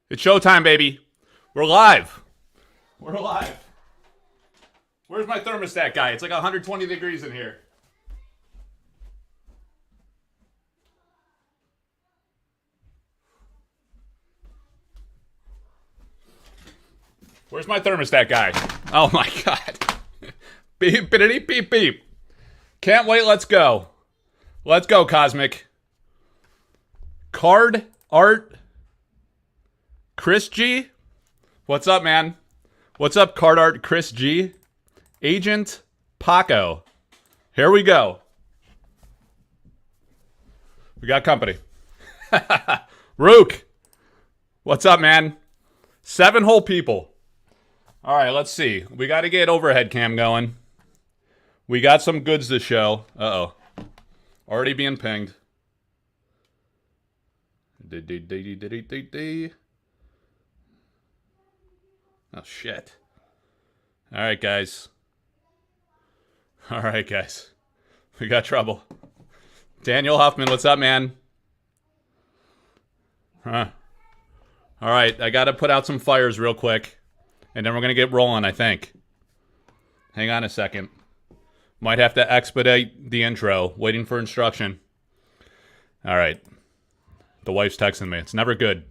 It's showtime, baby. We're live. We're live. Where's my thermostat guy? It's like 120 degrees in here. Where's my thermostat guy? Oh my god. Beep, beep, beep, beep. Can't wait, let's go. Let's go, Cosmic. Card Art Chris G? What's up, man? What's up, Card Art Chris G? Agent Paco. Here we go. We got company. Rook. What's up, man? 7 whole people. All right, let's see. We got to get overhead cam going. We got some goods to show. Uh-oh. Already being pinged. Oh, shit. All right, guys. All right, guys. We got trouble. Daniel Huffman, what's up, man? Huh. All right, I got to put out some fires real quick. And then we're going to get rolling, I think. Hang on a second. Might have to expedite the intro. Waiting for instruction. All right. The wife's texting me. It's never good.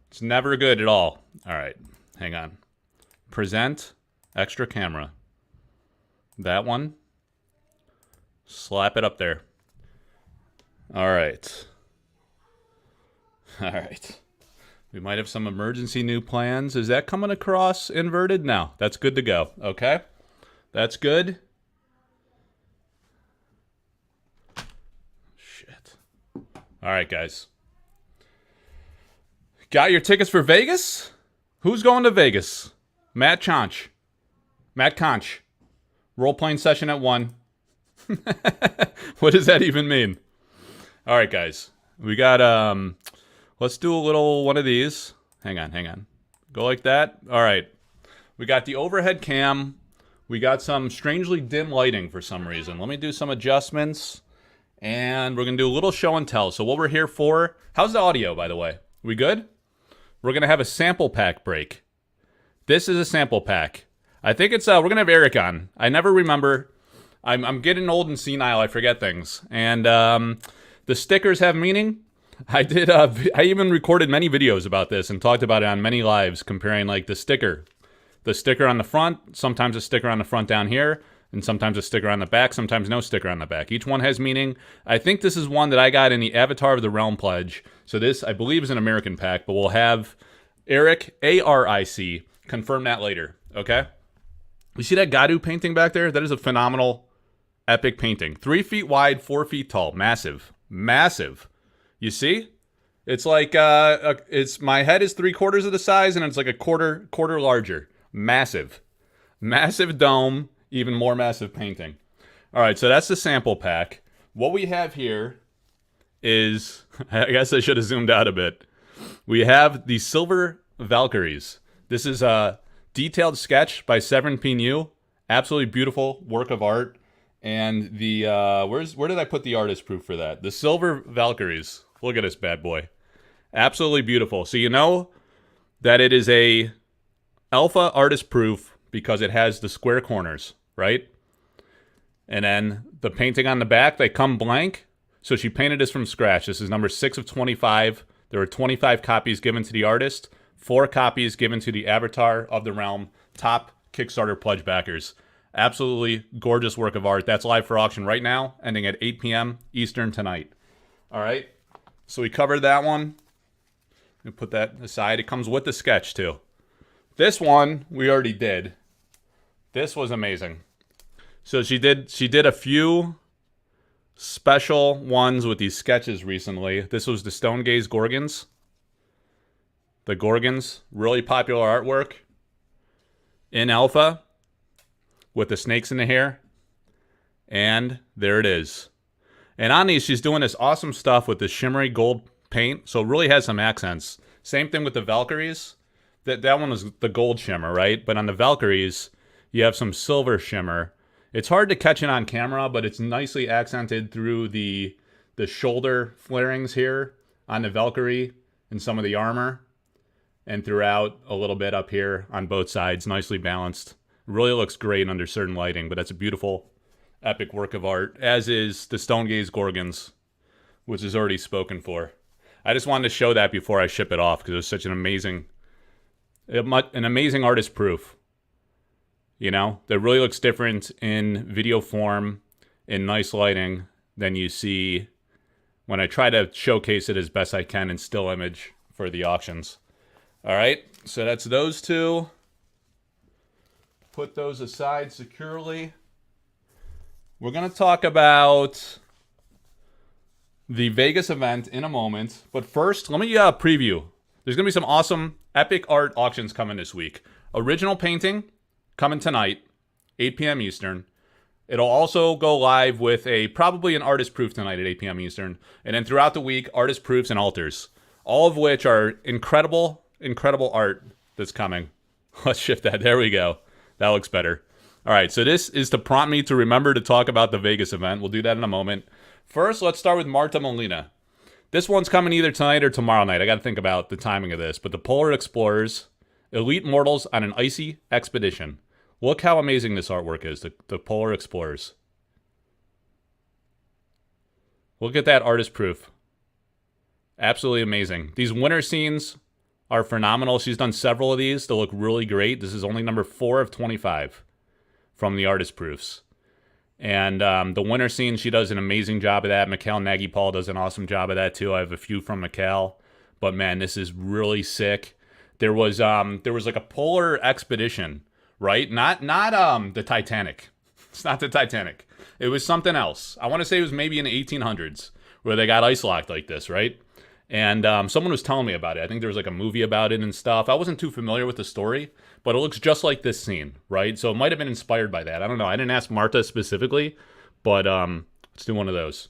It's never good at all. All right. Hang on. Present. Extra camera. That one. Slap it up there. All right. All right. We might have some emergency new plans. Is that coming across inverted? No. That's good to go. Okay. That's good. Shit. All right, guys. Got your tickets for Vegas? Who's going to Vegas? Matt Conch. Matt Conch. Role-playing session at 1. What does that even mean? All right, guys. We got, let's do a little one of these. Hang on. Go like that. All right. We got the overhead cam. We got some strangely dim lighting for some reason. Let me do some adjustments. And we're going to do a little show and tell. So what we're here for... How's the audio, by the way? We good? We're going to have a sample pack break. This is a sample pack. I think it's... we're going to have Eric on. I never remember. I'm getting old and senile. I forget things. And the stickers have meaning. I did. I even recorded many videos about this and talked about it on many lives, comparing like the sticker on the front, sometimes a sticker on the front down here, and sometimes a sticker on the back, sometimes no sticker on the back. Each one has meaning. I think this is one that I got in the Avatar of the Realm pledge. So this, I believe, is an American pack, but we'll have Eric, A-R-I-C, confirm that later. Okay. You see that Gadu painting back there? That is a phenomenal, epic painting. 3 feet wide, 4 feet tall, massive, massive. You see? It's like, it's my head is 3/4 of the size, and it's like a quarter larger. Massive. Massive dome, even more massive painting. All right, so that's the sample pack. What we have here is, I guess I should have zoomed out a bit. We have the Silver Valkyries. This is a detailed sketch by Severin Pinu. Absolutely beautiful work of art. And the, where did I put the artist proof for that? The Silver Valkyries. Look at this bad boy. Absolutely beautiful. So you know that it is a alpha artist proof because it has the square corners, right? And then the painting on the back, they come blank. So she painted this from scratch. This is number 6 of 25. There were 25 copies given to the artist, 4 copies given to the Avatar of the Realm top Kickstarter pledge backers. Absolutely gorgeous work of art. That's live for auction right now, ending at 8 p.m. Eastern tonight. All right. So we covered that one. We put that aside. It comes with the sketch too. This one we already did. This was amazing. So she did a few special ones with these sketches recently. This was the Stone Gaze Gorgons. The Gorgons, really popular artwork in alpha with the snakes in the hair. And there it is. And on these, she's doing this awesome stuff with the shimmery gold paint. So it really has some accents. Same thing with the Valkyries. That one was the gold shimmer, right? But on the Valkyries, you have some silver shimmer. It's hard to catch it on camera, but it's nicely accented through the shoulder flarings here on the Valkyrie and some of the armor. and throughout a little bit up here on both sides, nicely balanced. Really looks great under certain lighting, but that's a beautiful, epic work of art, as is the Stone Gaze Gorgons, which is already spoken for. I just wanted to show that before I ship it off because it was such an amazing artist proof. You know, that really looks different in video form, in nice lighting, than you see when I try to showcase it as best I can in still image for the auctions. All right, so that's those two. Put those aside securely. We're going to talk about the Vegas event in a moment. But first, let me preview. There's going to be some awesome epic art auctions coming this week. Original painting coming tonight, 8 p.m. Eastern. It'll also go live with probably an artist proof tonight at 8 p.m. Eastern. And then throughout the week, artist proofs and alters. All of which are incredible art that's coming. Let's shift that. There we go. That looks better. All right, so this is to prompt me to remember to talk about the Vegas event. We'll do that in a moment. First, let's start with Marta Molina. This one's coming either tonight or tomorrow night. I got to think about the timing of this. But the Polar Explorers, Elite Mortals on an Icy Expedition. Look how amazing this artwork is, the Polar Explorers. Look at that artist proof. Absolutely amazing. These winter scenes are phenomenal. She's done several of these. They look really great. This is only number 4 of 25 from the artist proofs. And the winter scene, she does an amazing job of that. Mikhail Nagy-Paul does an awesome job of that too. I have a few from Mikhail. But man, this is really sick. There was like a polar expedition, right? Not the Titanic. It's not the Titanic. It was something else. I want to say it was maybe in the 1800s where they got ice locked like this, right? And someone was telling me about it. I think there was like a movie about it and stuff. I wasn't too familiar with the story, but it looks just like this scene, right? So it might have been inspired by that. I don't know. I didn't ask Marta specifically, but let's do one of those.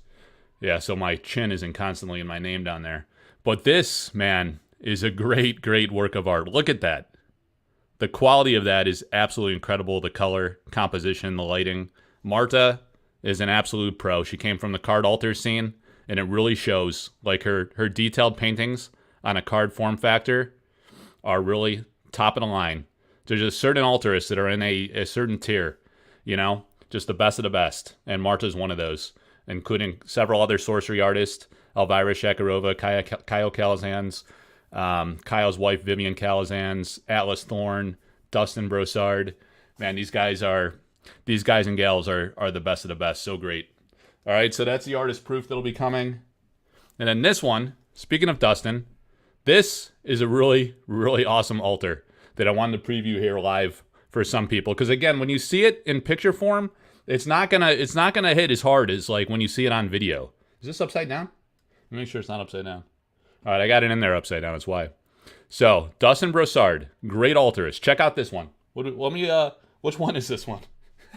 Yeah, so my chin isn't constantly in my name down there. But this, man, is a great, great work of art. Look at that. The quality of that is absolutely incredible. The color, composition, the lighting. Marta is an absolute pro. She came from the card altar scene. And it really shows, like her detailed paintings on a card form factor are really top of the line. There's just certain altarists that are in a certain tier, you know, just the best of the best. And Marta's one of those, including several other sorcery artists, Elvira Shakarova, Kyle Calazans, Kyle's wife Vivian Calazans, Atlas Thorne, Dustin Brossard. Man, these guys and gals are the best of the best. So great. All right, so that's the artist proof that'll be coming. And then this one, speaking of Dustin, this is a really, really awesome altar that I wanted to preview here live for some people. Because again, when you see it in picture form, it's not gonna hit as hard as like when you see it on video. Is this upside down? Let me make sure it's not upside down. All right, I got it in there upside down. That's why. So Dustin Brossard, great altarist. Check out this one. Which one is this one?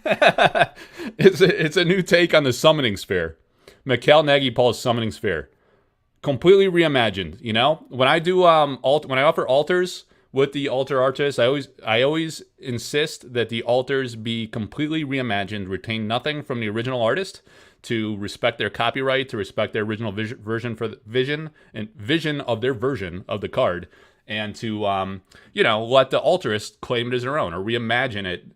It's a new take on the summoning sphere. Mikhail Nagy-Paul's summoning sphere, completely reimagined. You know, when I do when I offer altars with the altar artist, I always insist that the altars be completely reimagined, retain nothing from the original artist, to respect their copyright, to respect their original vision of their version of the card, and to let the altarist claim it as their own or reimagine it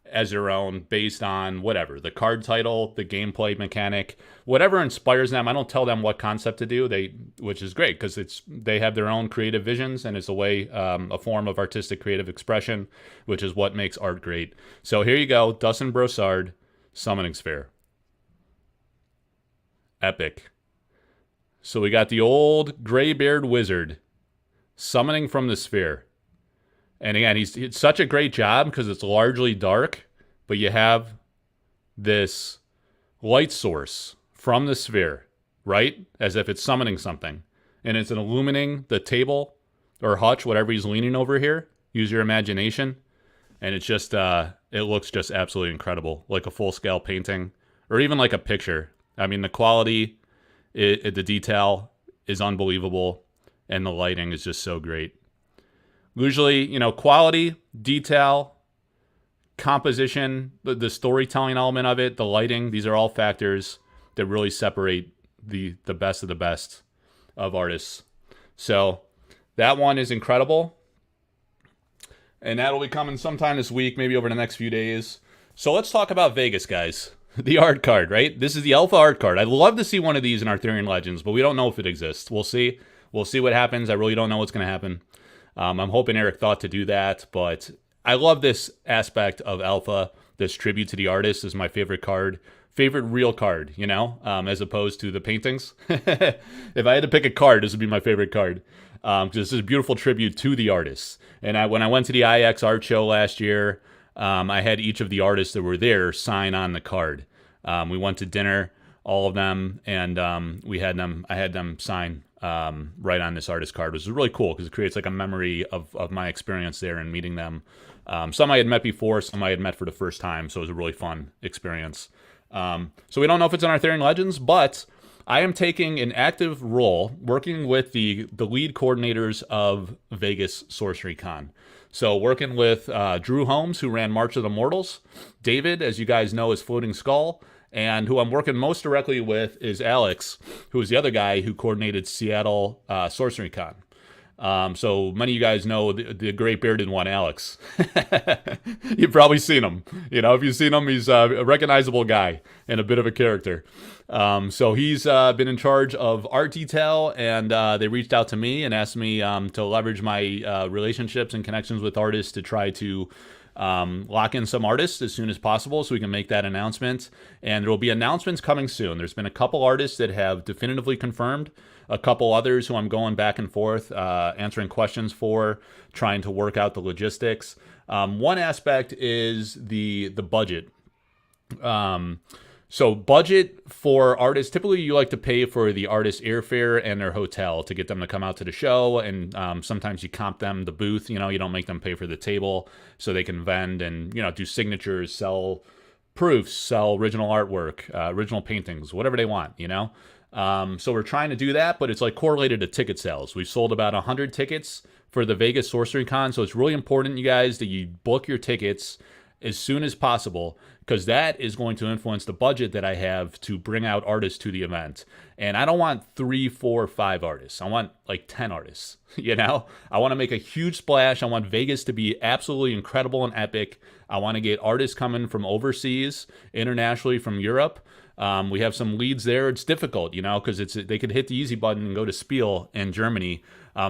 as their own based on whatever, the card title, the gameplay mechanic, whatever inspires them. I don't tell them what concept to do, which is great because they have their own creative visions and it's a form of artistic creative expression, which is what makes art great. So here you go, Dustin Brossard, Summoning Sphere. Epic. So we got the old gray-beard wizard summoning from the sphere. And again, it's such a great job because it's largely dark, but you have this light source from the sphere, right? As if it's summoning something. And it's illuminating the table or hutch, whatever he's leaning over here. Use your imagination. And it's just, it looks just absolutely incredible. Like a full-scale painting or even like a picture. I mean, the quality, the detail is unbelievable. And the lighting is just so great. Usually, quality, detail, composition, the storytelling element of it, the lighting, these are all factors that really separate the best of the best of artists. So that one is incredible. And that'll be coming sometime this week, maybe over the next few days. So let's talk about Vegas, guys. The art card, right? This is the Alpha art card. I'd love to see one of these in Arthurian Legends, but we don't know if it exists. We'll see. We'll see what happens. I really don't know what's going to happen. I'm hoping Eric thought to do that, but I love this aspect of Alpha. This tribute to the artist is my favorite card. Favorite real card, you know, as opposed to the paintings. If I had to pick a card, this would be my favorite card. Because this is a beautiful tribute to the artists. And when I went to the IX art show last year, I had each of the artists that were there sign on the card. We went to dinner, all of them, and I had them sign right on this artist card, which is really cool because it creates like a memory of my experience there and meeting them. Some I had met before, some I had met for the first time, so it was a really fun experience. So we don't know if it's in Arthurian Legends, but I am taking an active role working with the lead coordinators of Vegas Sorcery Con. So working with Drew Holmes, who ran March of the Mortals. David, as you guys know, is Floating Skull. And who I'm working most directly with is Alex, who is the other guy who coordinated Seattle Sorcery Con. So many of you guys know the great bearded one, Alex. You've probably seen him. You know, if you've seen him, he's a recognizable guy and a bit of a character. So he's been in charge of art detail, and they reached out to me and asked me to leverage my relationships and connections with artists to try to lock in some artists as soon as possible so we can make that announcement. And there will be announcements coming soon. There's been a couple artists that have definitively confirmed, a couple others who I'm going back and forth, answering questions for, trying to work out the logistics. One aspect is the budget. So budget for artists, typically you like to pay for the artist's airfare and their hotel to get them to come out to the show. And sometimes you comp them the booth, you know, you don't make them pay for the table so they can vend and, you know, do signatures, sell proofs, sell original artwork, original paintings, whatever they want, you know. So we're trying to do that, but it's like correlated to ticket sales. We've sold about 100 tickets for the Vegas Sorcery Con. So it's really important, you guys, that you book your tickets as soon as possible, because that is going to influence the budget that I have to bring out artists to the event. And I don't want 3, 4, 5 artists. I want like 10 artists, you know? I want to make a huge splash. I want Vegas to be absolutely incredible and epic. I want to get artists coming from overseas, internationally from Europe. We have some leads there. It's difficult, you know, because they could hit the easy button and go to Spiel in Germany.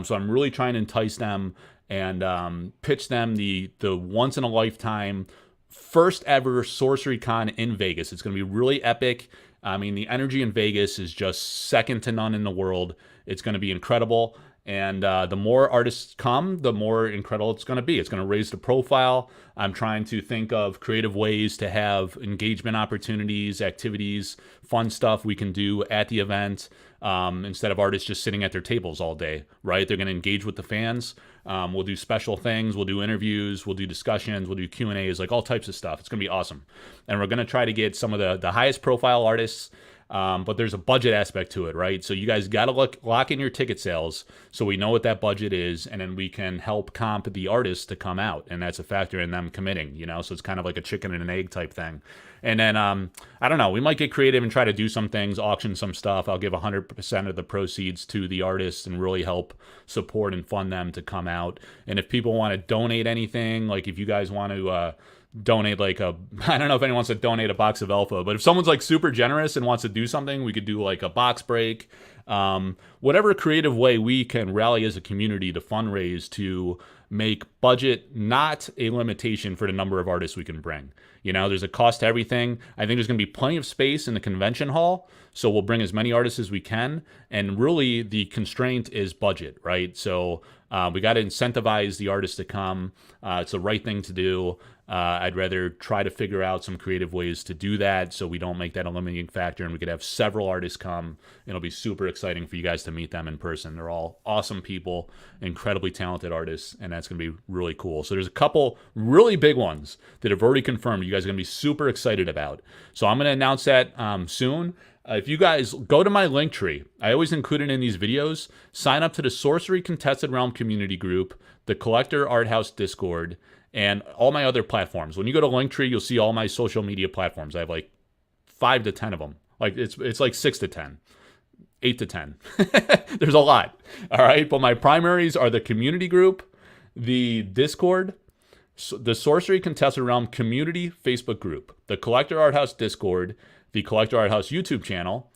So I'm really trying to entice them and pitch them the once in a lifetime first ever Sorcery Con in Vegas. It's going to be really epic. I mean, the energy in Vegas is just second to none in the world. It's going to be incredible. And the more artists come, the more incredible it's going to be. It's going to raise the profile. I'm trying to think of creative ways to have engagement opportunities, activities, fun stuff we can do at the event instead of artists just sitting at their tables all day, right? They're going to engage with the fans. We'll do special things. We'll do interviews. We'll do discussions. We'll do Q&As, like all types of stuff. It's going to be awesome. And we're going to try to get some of the highest profile artists. But there's a budget aspect to it, right? So you guys got to lock in your ticket sales so we know what that budget is, and then we can help comp the artists to come out, and that's a factor in them committing, you know? So it's kind of like a chicken and an egg type thing. And then, I don't know, we might get creative and try to do some things, auction some stuff. I'll give 100% of the proceeds to the artists and really help support and fund them to come out. And if people want to donate anything, like if you guys want to donate like I don't know if anyone wants to donate a box of Alpha, but if someone's like super generous and wants to do something, we could do like a box break, whatever creative way we can rally as a community to fundraise to make budget not a limitation for the number of artists we can bring. You know, there's a cost to everything. I think there's going to be plenty of space in the convention hall, so we'll bring as many artists as we can. And really, the constraint is budget, right? So we got to incentivize the artists to come. It's the right thing to do. I'd rather try to figure out some creative ways to do that so we don't make that a limiting factor, and we could have several artists come. It'll be super exciting for you guys to meet them in person. They're all awesome people, incredibly talented artists, and that's going to be really cool. So there's a couple really big ones that have already confirmed you guys are going to be super excited about. So I'm going to announce that soon. If you guys go to my link tree, I always include it in these videos, sign up to the Sorcery Contested Realm community group, the Collector Arthouse Discord, and all my other platforms. When you go to Linktree, you'll see all my social media platforms. I have like 5 to 10 of them. Like it's like 6 to 10, 8 to 10. There's a lot. All right. But my primaries are the community group, the Discord, the Sorcery Contested Realm Community Facebook group, the Collector Arthouse Discord, the Collector Arthouse YouTube channel.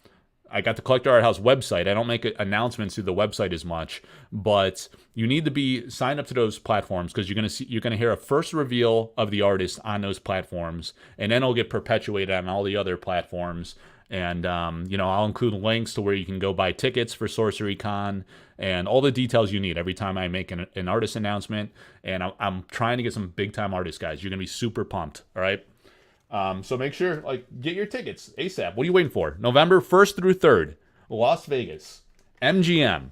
I got the Collector Arthouse website. I don't make announcements through the website as much, but you need to be signed up to those platforms because you're gonna hear a first reveal of the artist on those platforms, and then it'll get perpetuated on all the other platforms. And I'll include links to where you can go buy tickets for Sorcery Con and all the details you need every time I make an artist announcement. And I'm trying to get some big time artists, guys. You're gonna be super pumped. All right. So make sure, get your tickets ASAP. What are you waiting for? November 1st through 3rd, Las Vegas, MGM.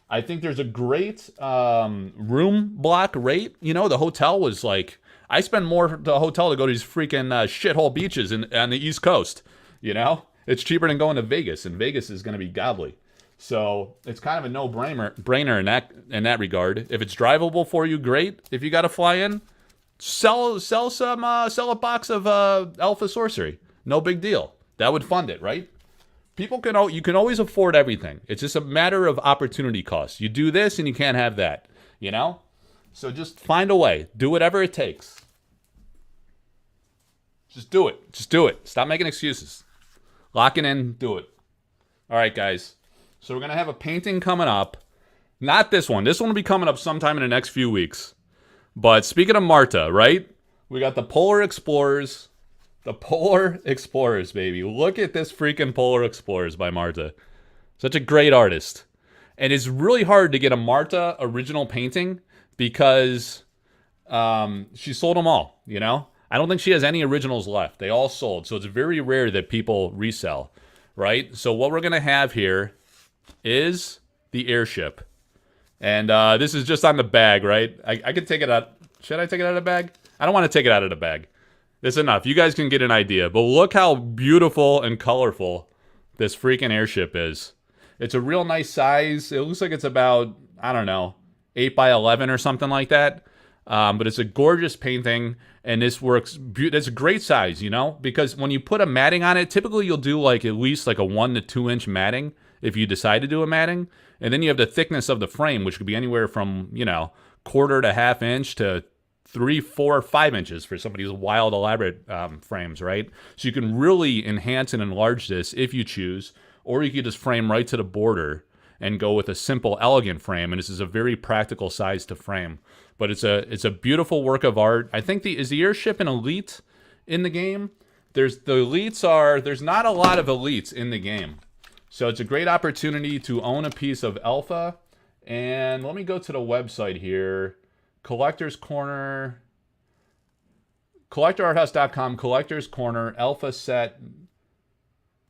I think there's a great room block rate. The hotel was I spend more at the hotel to go to these freaking shithole beaches on the East Coast. It's cheaper than going to Vegas, and Vegas is going to be godly. So it's kind of a no-brainer in that regard. If it's drivable for you, great. If you got to fly in, sell a box of Alpha Sorcery. No big deal. That would fund it, right? You can always afford everything. It's just a matter of opportunity cost. You do this and you can't have that, So just find a way. Do whatever it takes. Just do it. Just do it. Stop making excuses. Lock it in. Do it. All right, guys. So we're going to have a painting coming up. Not this one. This one will be coming up sometime in the next few weeks. But speaking of Marta, right? We got the Polar Explorers. The Polar Explorers, baby. Look at this freaking Polar Explorers by Marta. Such a great artist. And it's really hard to get a Marta original painting because she sold them all, I don't think she has any originals left. They all sold. So it's very rare that people resell, right? So what we're going to have here is the airship. And this is just on the bag, right? I could take it out. Should I take it out of the bag? I don't want to take it out of the bag. That's enough. You guys can get an idea. But look how beautiful and colorful this freaking airship is. It's a real nice size. It looks like it's about, 8 by 11 or something like that. But it's a gorgeous painting. And this works. It's a great size, because when you put a matting on it, typically you'll do at least a 1 to 2 inch matting if you decide to do a matting. And then you have the thickness of the frame, which could be anywhere from, 1/4 to 1/2 inch to 3, 4, 5 inches for some of these wild, elaborate frames, right? So you can really enhance and enlarge this if you choose, or you could just frame right to the border and go with a simple, elegant frame. And this is a very practical size to frame. But it's a beautiful work of art. I think is the airship an elite in the game? There's not a lot of elites in the game. So it's a great opportunity to own a piece of Alpha. And let me go to the website here. Collector's Corner. CollectorArthouse.com. Collector's Corner. Alpha set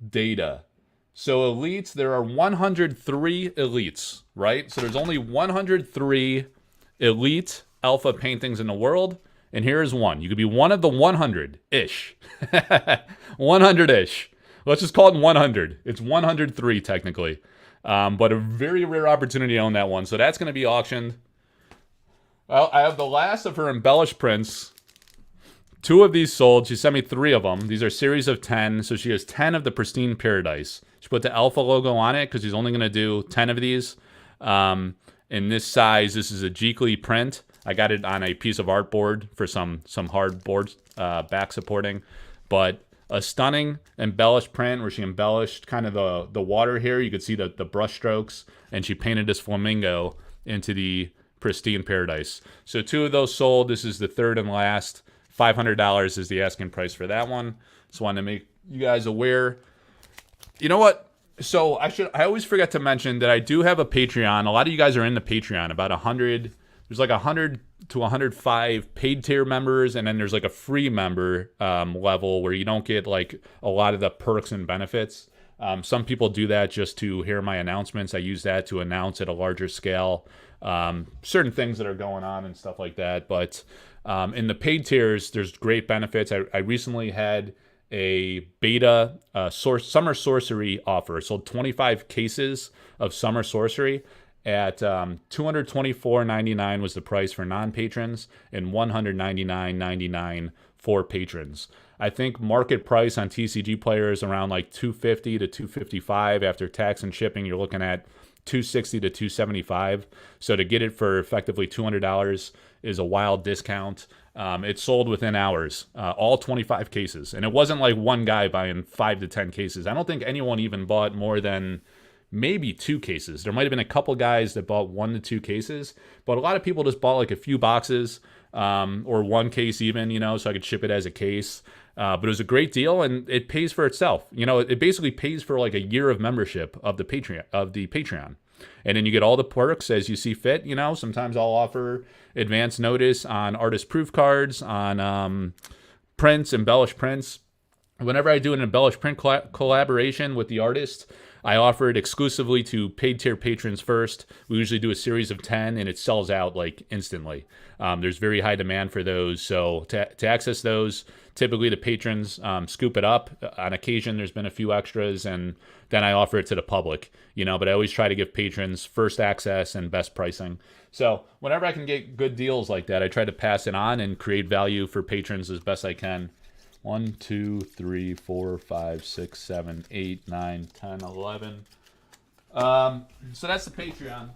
data. So elites, there are 103 elites, right? So there's only 103 elite Alpha paintings in the world. And here's one. You could be one of the 100-ish. 100-ish. Let's just call it 100. It's 103 technically. But a very rare opportunity to own that one. So that's going to be auctioned. Well, I have the last of her embellished prints. 2 of these sold. She sent me 3 of them. These are series of 10. So she has 10 of the Pristine Paradise. She put the Alpha logo on it because she's only going to do 10 of these. In this size, this is a Geekly print. I got it on a piece of artboard for some hard board back supporting. But a stunning embellished print where she embellished kind of the water here. You could see the brush strokes. And she painted this flamingo into the Pristine Paradise. So 2 of those sold. This is the 3rd and last. $500 is the asking price for that one. Just wanted to make you guys aware. You know what? So I always forget to mention that I do have a Patreon. A lot of you guys are in the Patreon. About 100. There's 100 to 105 paid tier members, and then there's a free member level where you don't get a lot of the perks and benefits. Some people do that just to hear my announcements. I use that to announce at a larger scale certain things that are going on and stuff like that. But in the paid tiers, there's great benefits. I recently had a beta summer sorcery offer. Sold 25 cases of summer sorcery at $224.99 was the price for non-patrons and $199.99 for patrons. I think market price on TCG players around $250 to $255 after tax and shipping. You're looking at $260 to $275. So to get it for effectively $200 is a wild discount. It sold within hours, all 25 cases. And it wasn't like one guy buying 5 to 10 cases. I don't think anyone even bought more than maybe 2 cases. There might have been a couple guys that bought 1 to 2 cases, but a lot of people just bought like a few boxes, or 1 case even, so I could ship it as a case. But it was a great deal, and it pays for itself. It basically pays for like a year of membership of the Patreon. And then you get all the perks as you see fit. Sometimes I'll offer advance notice on artist proof cards, on prints, embellished prints. Whenever I do an embellished print collaboration with the artist, I offer it exclusively to paid tier patrons first. We usually do a series of 10, and it sells out like instantly. There's very high demand for those. So to access those, typically the patrons scoop it up. On occasion, there's been a few extras, and then I offer it to the public. But I always try to give patrons first access and best pricing. So whenever I can get good deals like that, I try to pass it on and create value for patrons as best I can. 1, 2, 3, 4, 5, 6, 7, 8, 9, 10, 11. So that's the Patreon.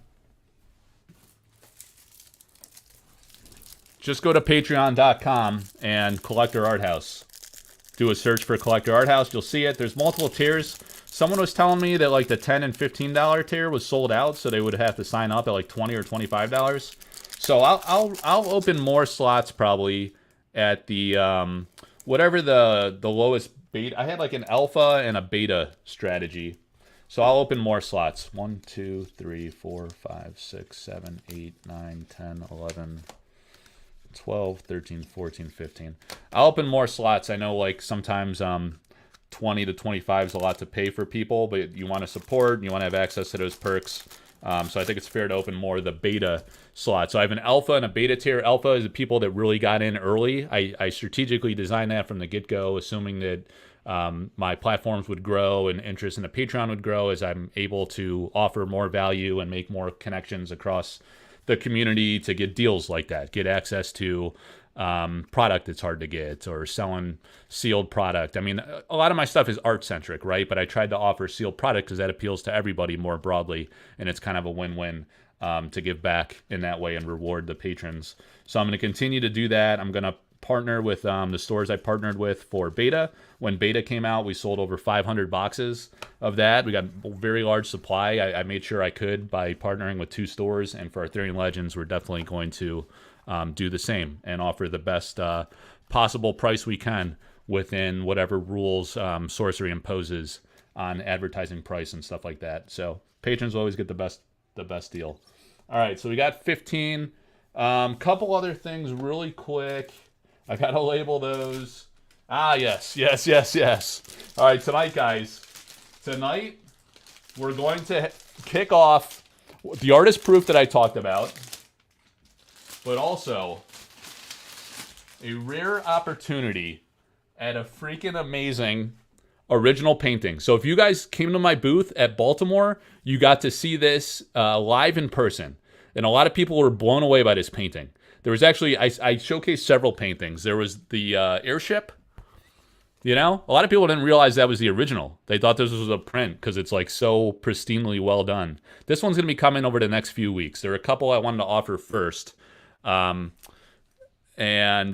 Just go to patreon.com and Collector Arthouse. Do a search for Collector Arthouse. You'll see it. There's multiple tiers. Someone was telling me that like the $10 and $15 tier was sold out, so they would have to sign up at like $20 or $25. So I'll open more slots probably at the whatever the lowest beta. I had like an alpha and a beta strategy. So I'll open more slots. 1, 2, 3, 4, 5, 6, 7, 8, 9, 10, 11, 12, 13, 14, 15. I'll open more slots. I know like sometimes 20 to 25 is a lot to pay for people, but you want to support and you want to have access to those perks. So I think it's fair to open more of the beta slots. So I have an alpha and a beta tier. Alpha is the people that really got in early. I strategically designed that from the get-go, assuming that my platforms would grow and interest in the Patreon would grow as I'm able to offer more value and make more connections across the community to get deals like that, get access to product that's hard to get, or selling sealed product. I mean, a lot of my stuff is art-centric, right? But I tried to offer sealed product because that appeals to everybody more broadly, and it's kind of a win-win to give back in that way and reward the patrons. So I'm going to continue to do that. I'm going to partner with the stores I partnered with for beta. When beta came out, we sold over 500 boxes of that. We got a very large supply. I made sure I could by partnering with 2 stores, and for Arthurian Legends, we're definitely going to do the same and offer the best possible price we can within whatever rules Sorcery imposes on advertising price and stuff like that. So patrons always get the best deal. All right, so we got 15. Couple other things really quick. I gotta label those. Yes. All right, tonight, guys. Tonight, we're going to kick off the artist proof that I talked about, but also a rare opportunity at a freaking amazing original painting. So if you guys came to my booth at Baltimore, you got to see this live in person. And a lot of people were blown away by this painting. There was actually, I showcased several paintings. There was the airship. A lot of people didn't realize that was the original. They thought this was a print because it's like so pristinely well done. This one's going to be coming over the next few weeks. There are a couple I wanted to offer first. And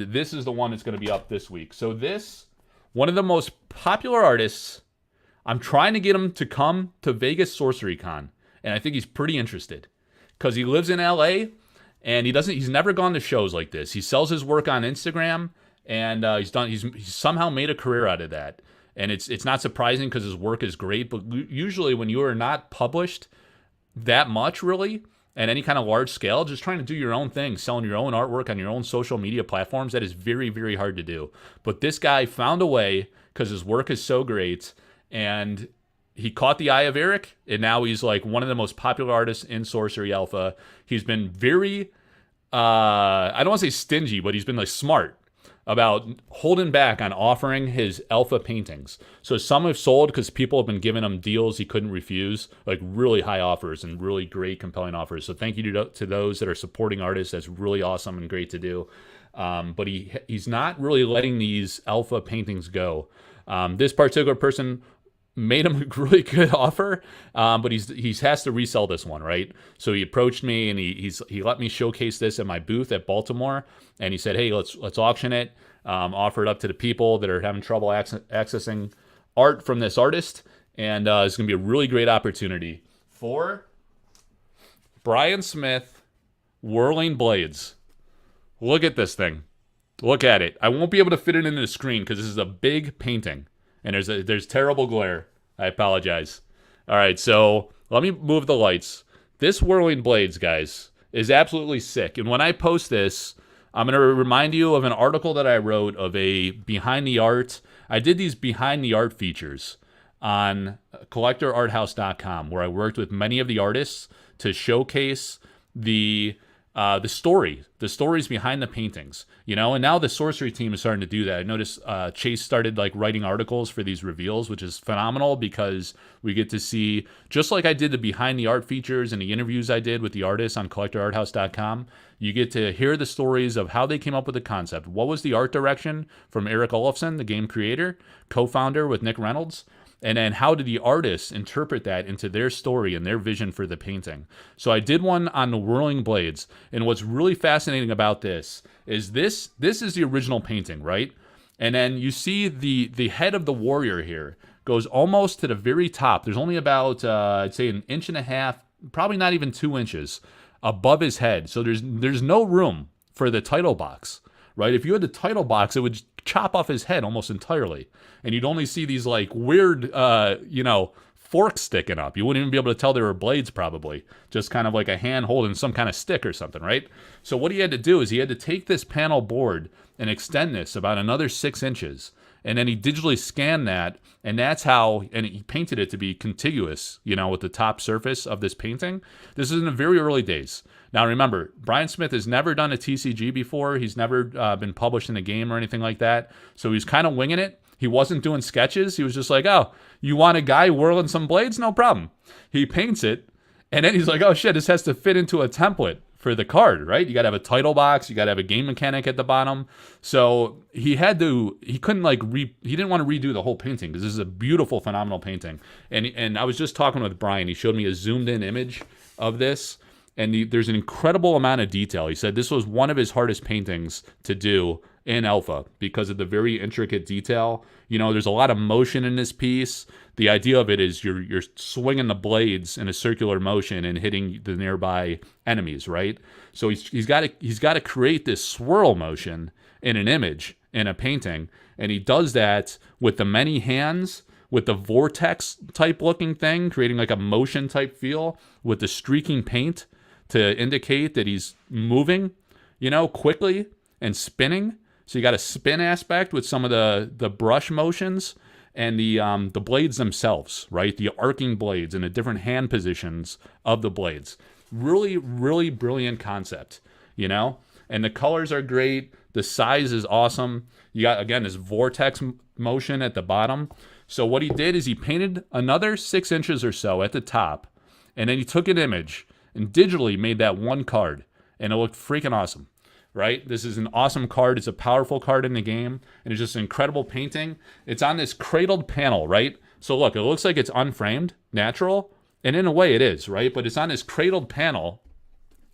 this is the one that's going to be up this week. So this, one of the most popular artists, I'm trying to get him to come to Vegas Sorcery Con. And I think he's pretty interested because he lives in LA and he's never gone to shows like this. He sells his work on Instagram, and he's somehow made a career out of that. And it's not surprising because his work is great, but usually when you are not published that much really at any kind of large scale, just trying to do your own thing, selling your own artwork on your own social media platforms, that is very, very hard to do. But this guy found a way because his work is so great, and he caught the eye of Eric, and now he's like one of the most popular artists in Sorcery Alpha. He's been very, I don't want to say stingy, but he's been like smart about holding back on offering his alpha paintings. So some have sold because people have been giving him deals he couldn't refuse, like really high offers and really great, compelling offers. So thank you to those that are supporting artists. That's really awesome and great to do. But he's not really letting these alpha paintings go. This particular person made him a really good offer, but he has to resell this one, right? So he approached me and he let me showcase this at my booth at Baltimore, and he said, hey, let's auction it, offer it up to the people that are having trouble accessing art from this artist, and it's gonna be a really great opportunity for Brian Smith, Whirling Blades. Look at this thing. Look at it. I won't be able to fit it into the screen because this is a big painting. And there's terrible glare. I apologize. All right, so let me move the lights. This Whirling Blades, guys, is absolutely sick. And when I post this, I'm going to remind you of an article that I wrote of a behind the art. I did these behind the art features on collectorarthouse.com where I worked with many of the artists to showcase the stories behind the paintings, you know, and now the sorcery team is starting to do that. I noticed Chase started like writing articles for these reveals, which is phenomenal because we get to see, just like I did the behind the art features and the interviews I did with the artists on collectorarthouse.com, you get to hear the stories of how they came up with the concept. What was the art direction from Eric Olofsson, the game creator, co-founder with Nick Reynolds? And then how did the artists interpret that into their story and their vision for the painting? So I did one on the Whirling Blades. And what's really fascinating about this is this is the original painting, right? And then you see the head of the warrior here goes almost to the very top. There's only about, I'd say, 1.5 inches, probably not even 2 inches above his head. So there's no room for the title box, right? If you had the title box, it would chop off his head almost entirely. And you'd only see these like weird, forks sticking up. You wouldn't even be able to tell they were blades probably. Just kind of like a hand holding some kind of stick or something, right? So what he had to do is he had to take this panel board and extend this about another 6 inches. And then he digitally scanned that, and that's how, and he painted it to be contiguous, with the top surface of this painting. This is in the very early days. Now remember, Brian Smith has never done a TCG before. He's never been published in a game or anything like that. So he's kind of winging it. He wasn't doing sketches. He was just like, oh, you want a guy whirling some blades? No problem. He paints it, and then he's like, oh shit, this has to fit into a template for the card, right? You got to have a title box. You got to have a game mechanic at the bottom. So he didn't want to redo the whole painting because this is a beautiful, phenomenal painting. And I was just talking with Brian. He showed me a zoomed in image of this. And there's an incredible amount of detail. He said this was one of his hardest paintings to do in alpha because of the very intricate detail. There's a lot of motion in this piece. The idea of it is you're swinging the blades in a circular motion and hitting the nearby enemies, right? So he's got to create this swirl motion in an image, in a painting, and he does that with the many hands, with the vortex type looking thing, creating like a motion type feel, with the streaking paint to indicate that he's moving, quickly and spinning. So you got a spin aspect with some of the brush motions and the blades themselves, right? The arcing blades and the different hand positions of the blades. Really, really brilliant concept, And the colors are great. The size is awesome. You got, again, this vortex motion at the bottom. So what he did is he painted another 6 inches or so at the top, and then he took an image and digitally made that one card, and it looked freaking awesome, right? This is an awesome card. It's a powerful card in the game, and it's just an incredible painting. It's on this cradled panel, right? So look, it looks like it's unframed, natural, and in a way it is, right? But it's on this cradled panel.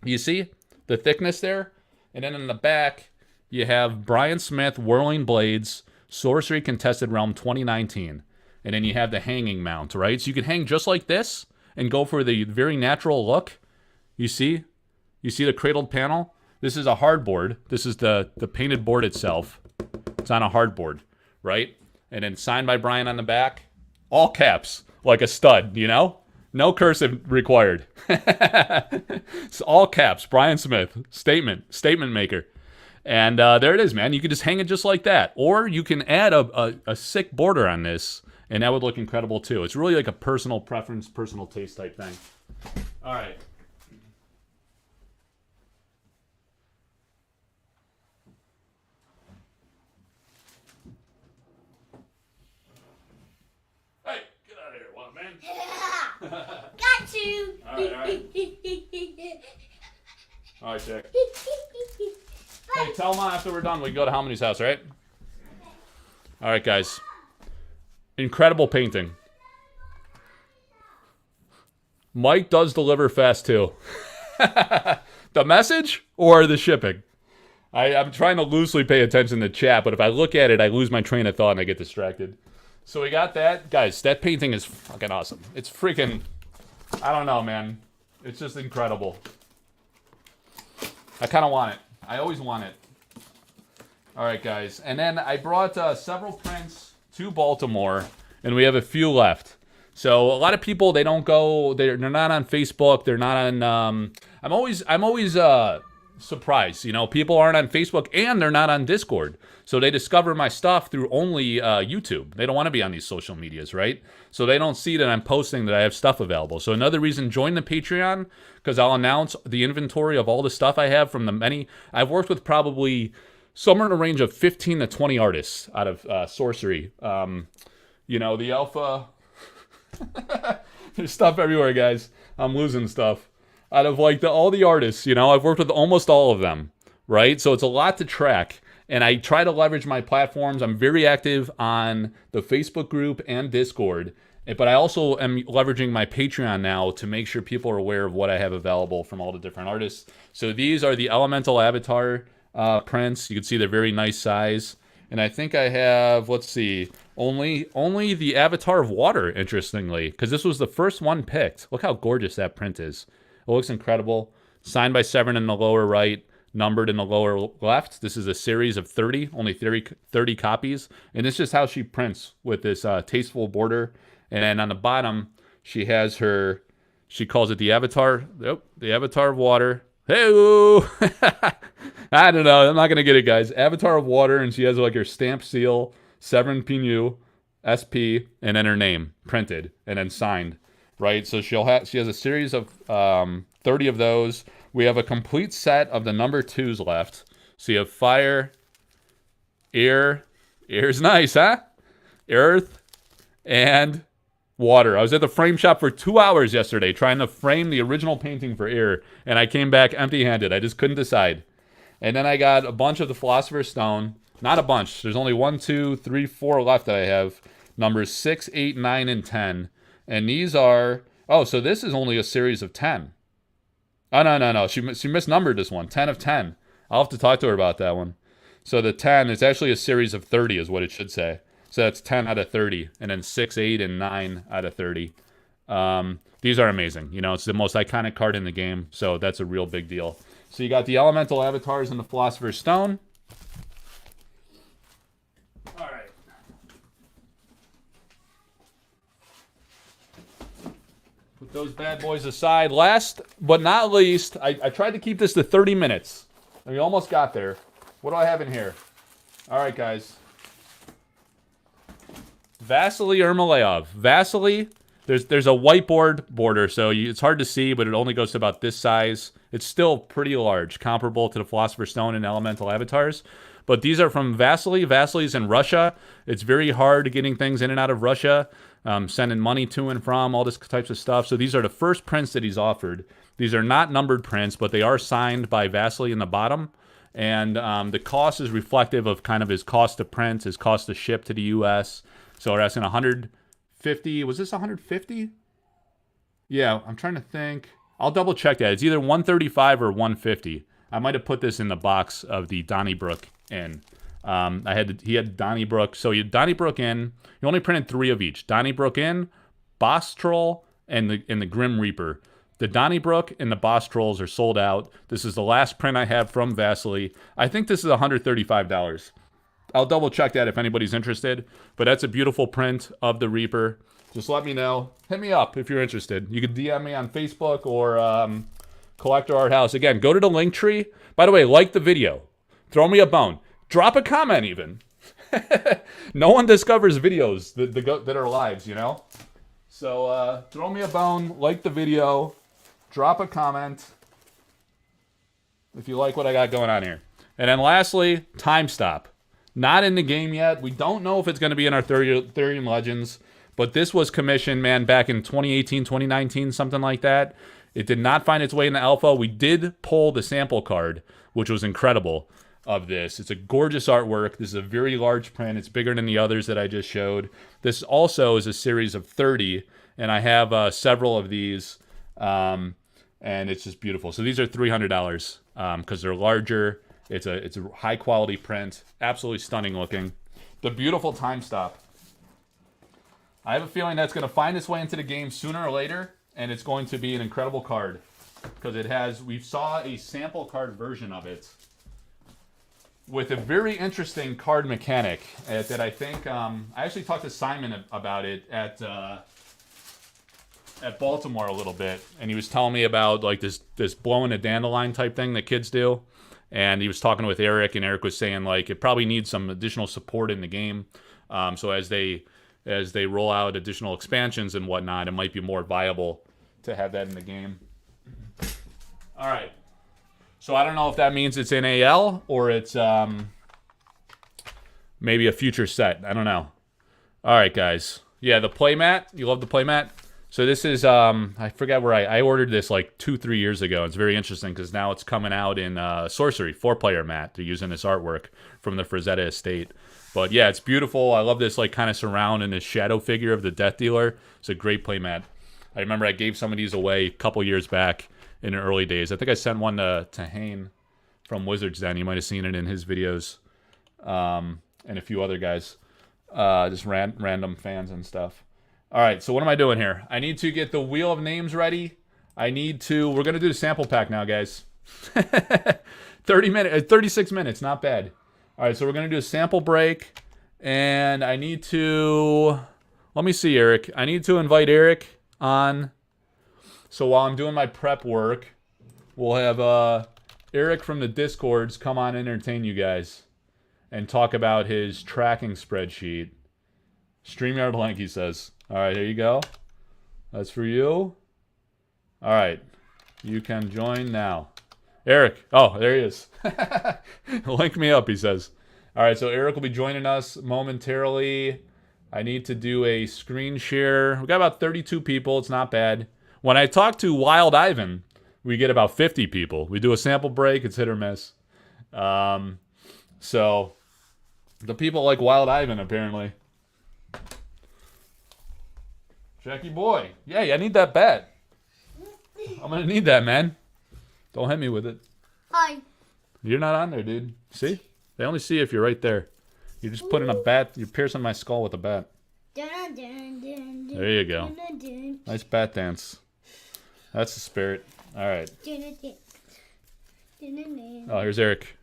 You see the thickness there? And then in the back, you have Brian Smith, Whirling Blades, Sorcery Contested Realm 2019. And then you have the hanging mount, right? So you can hang just like this and go for the very natural look. You see the cradled panel? This is a hardboard. This is the painted board itself. It's on a hardboard, right? And then signed by Brian on the back. All caps, like a stud, No cursive required. It's all caps, Brian Smith, statement maker. And there it is, man. You can just hang it just like that. Or you can add a sick border on this, and that would look incredible too. It's really like a personal preference, personal taste type thing. All right. Hey, get out of here, wild man. Got you. All right. All right, Jack. Hey, tell Mom after we're done we can go to Homini's house, right? All right, guys. Incredible painting. Mike does deliver fast too. The message or the shipping? I'm trying to loosely pay attention to chat, but if I look at it, I lose my train of thought and I get distracted. So we got that. Guys, that painting is fucking awesome. It's freaking, I don't know, man. It's just incredible. I kind of want it. I always want it. All right, guys. And then I brought several prints to Baltimore, and we have a few left. So a lot of people, they don't go, they're not on Facebook. They're not on, I'm always surprised, you know, people aren't on Facebook and they're not on Discord. So they discover my stuff through only YouTube. They don't want to be on these social medias, right? So they don't see that I'm posting that I have stuff available. So another reason, join the Patreon, because I'll announce the inventory of all the stuff I have from the many. I've worked with probably somewhere in a range of 15 to 20 artists out of Sorcery. You know, the alpha. There's stuff everywhere, guys. I'm losing stuff. Out of like all the artists, you know, I've worked with almost all of them, right? So it's a lot to track. And I try to leverage my platforms. I'm very active on the Facebook group and Discord. But I also am leveraging my Patreon now to make sure people are aware of what I have available from all the different artists. So these are the Elemental Avatar prints. You can see they're very nice size. And I think I have, let's see, only the Avatar of Water, interestingly, because this was the first one picked. Look how gorgeous that print is. It looks incredible. Signed by Severn in the lower right, numbered in the lower left. This is a series of 30, only 30 copies. And this is how she prints with this tasteful border. And then on the bottom, she has her, she calls it the Avatar, the Avatar of Water. Hey, I don't know. I'm not going to get it, guys. Avatar of Water, and she has like her stamp seal, Severn Pinu, SP, and then her name printed and then signed. Right, so she has a series of 30 of those. We have a complete set of the number 2s left. So you have fire, air, air's nice, huh? Earth, and water. I was at the frame shop for 2 hours yesterday trying to frame the original painting for air, and I came back empty-handed. I just couldn't decide. And then I got a bunch of the Philosopher's Stone. Not a bunch. There's only 1, 2, 3, 4 left that I have. Numbers 6, 8, 9, and 10. And these are, oh, so this is only a series of 10. Oh, no. She misnumbered this one. 10 of 10. I'll have to talk to her about that one. So the 10 is actually a series of 30 is what it should say. So that's 10 out of 30. And then 6, 8, and 9 out of 30. These are amazing. You know, it's the most iconic card in the game. So that's a real big deal. So you got the Elemental Avatars and the Philosopher's Stone. All right. Put those bad boys aside. Last but not least, I tried to keep this to 30 minutes. And we almost got there. What do I have in here? All right, guys. Vasily Ermolaev. Vasily, there's a whiteboard border, so it's hard to see, but it only goes to about this size. It's still pretty large, comparable to the Philosopher's Stone and Elemental Avatars. But these are from Vasily. Vasily's in Russia. It's very hard getting things in and out of Russia, sending money to and from, all this types of stuff. So these are the first prints that he's offered. These are not numbered prints, but they are signed by Vasily in the bottom. And the cost is reflective of kind of his cost to print, his cost to ship to the U.S. So we're asking 150. Was this 150? Yeah, I'm trying to think. I'll double check that. It's either 135 or 150. I might have put this in the box of the Donnybrook in. He had Donnybrook. So he had Donnybrook in. He only printed 3 of each. Donnybrook in, Boss Troll, and the Grim Reaper. The Donnybrook and the Boss Trolls are sold out. This is the last print I have from Vasily. I think this is $135. I'll double check that if anybody's interested. But that's a beautiful print of the Reaper. Just let me know. Hit me up if you're interested. You can DM me on Facebook or Collector Arthouse. Again, go to the link tree. By the way, like the video. Throw me a bone. Drop a comment even. No one discovers videos that are lives, you know? So throw me a bone. Like the video. Drop a comment if you like what I got going on here. And then lastly, Time Stop. Not in the game yet. We don't know if it's going to be in our Therian Legends. But this was commissioned, man, back in 2018, 2019, something like that. It did not find its way into alpha. We did pull the sample card, which was incredible, of this. It's a gorgeous artwork. This is a very large print. It's bigger than the others that I just showed. This also is a series of 30, and I have several of these And it's just beautiful. So these are $300 because they're larger. It's a high quality print, absolutely stunning looking. The beautiful time stop. I have a feeling that's going to find its way into the game sooner or later, and it's going to be an incredible card because it has. We saw a sample card version of it with a very interesting card mechanic that I think I actually talked to Simon about it at Baltimore a little bit, and he was telling me about like this blowing a dandelion type thing that kids do, and he was talking with Eric, and Eric was saying like it probably needs some additional support in the game, so as they roll out additional expansions and whatnot, it might be more viable to have that in the game. All right. So I don't know if that means it's in AL or it's maybe a future set. I don't know. All right, guys. Yeah, the playmat. You love the playmat? So this is, I forget where I ordered this like 2-3 years ago. It's very interesting because now it's coming out in Sorcery, 4-player mat. They're using this artwork from the Frazetta estate. But yeah, it's beautiful. I love this like kind of surround and this shadow figure of the Death Dealer. It's a great playmat. I remember I gave some of these away a couple years back in the early days. I think I sent one to Hane from Wizards Den. You might have seen it in his videos. And a few other guys. Just random fans and stuff. All right, so what am I doing here? I need to get the Wheel of Names ready. We're going to do the sample pack now, guys. 36 minutes, not bad. All right, so we're going to do a sample break. And I need to, let me see, Eric. I need to invite Eric on. So while I'm doing my prep work, we'll have Eric from the Discords come on and entertain you guys and talk about his tracking spreadsheet. StreamYard link, he says. All right, here you go. That's for you. All right. You can join now. Eric. Oh, there he is. Link me up, he says. All right, so Eric will be joining us momentarily. I need to do a screen share. We got about 32 people. It's not bad. When I talk to Wild Ivan, we get about 50 people. We do a sample break. It's hit or miss. So the people like Wild Ivan, apparently. Jackie boy. Yeah, I need that bat. I'm going to need that, man. Don't hit me with it. Hi. You're not on there, dude. See? They only see if you're right there. You're just putting a bat. You're piercing my skull with a bat. There you go. Nice bat dance. That's the spirit. All right. Oh, here's Eric.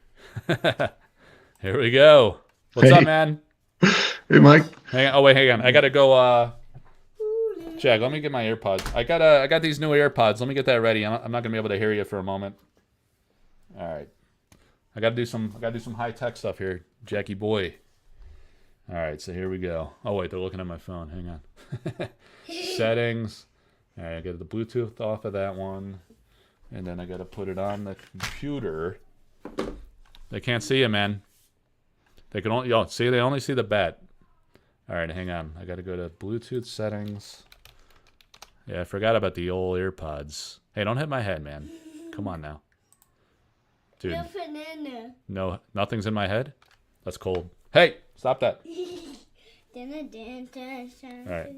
Here we go. What's up, man? Hey, Mike. Hang on. Oh, wait, hang on. I got to go... Jack, let me get my AirPods. I got these new AirPods. Let me get that ready. I'm not gonna be able to hear you for a moment. All right. I gotta do some high tech stuff here, Jackie boy. All right, so here we go. Oh wait, they're looking at my phone. Hang on. Settings. All right, I got the Bluetooth off of that one, and then I gotta put it on the computer. They can't see you, man. They can only they only see the bat. All right, hang on. I gotta go to Bluetooth settings. Yeah, I forgot about the old AirPods. Hey, don't hit my head, man. Come on now. Dude. No, nothing's in my head? That's cold. Hey, stop that. All right.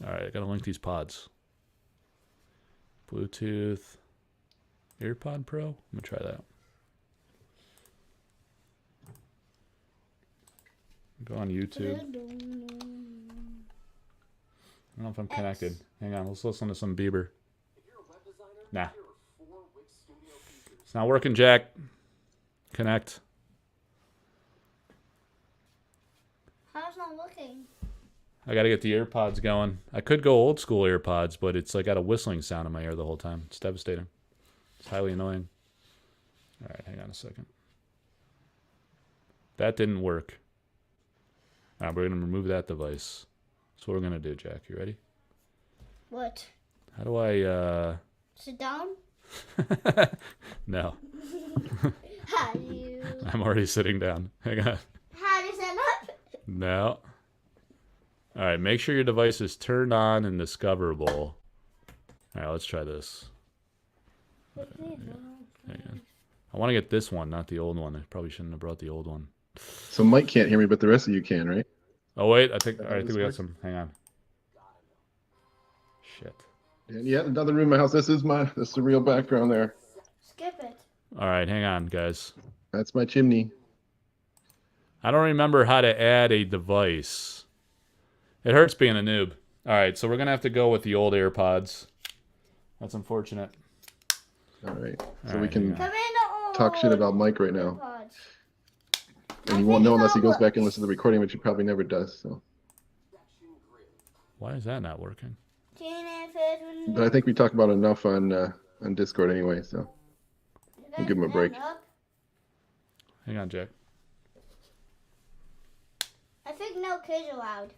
All right, I gotta link these pods. Bluetooth AirPod Pro. I'm gonna try that. Go on YouTube. I don't know if I'm connected. Hang on, let's listen to some Bieber. Nah. It's not working, Jack. Connect. How's not working? I gotta get the AirPods going. I could go old school AirPods, but it's like got a whistling sound in my ear the whole time. It's devastating. It's highly annoying. All right, hang on a second. That didn't work. All right, we're gonna remove that device. That's what we're gonna do, Jack. You ready? What? How do I Sit down? No. How do you... I'm already sitting down. Hang on. How do you stand up? No. All right, make sure your device is turned on and discoverable. All right, let's try this. Hang on. I want to get this one, not the old one. I probably shouldn't have brought the old one. So Mike can't hear me, but the rest of you can, right? Oh wait, I think we got some. Hang on. Shit. And yeah, another room in my house. This is the real background there. Skip it. All right, hang on, guys. That's my chimney. I don't remember how to add a device. It hurts being a noob. All right, so we're going to have to go with the old AirPods. That's unfortunate. All right. So All we right, can Come in the talk shit about Mike right now. AirPods. And he won't know unless he goes back and listens to the recording, which he probably never does. So, Why is that not working? but I think we talk about it enough on Discord anyway. So we'll give him a break. Hang on, Jack. I think no kids allowed.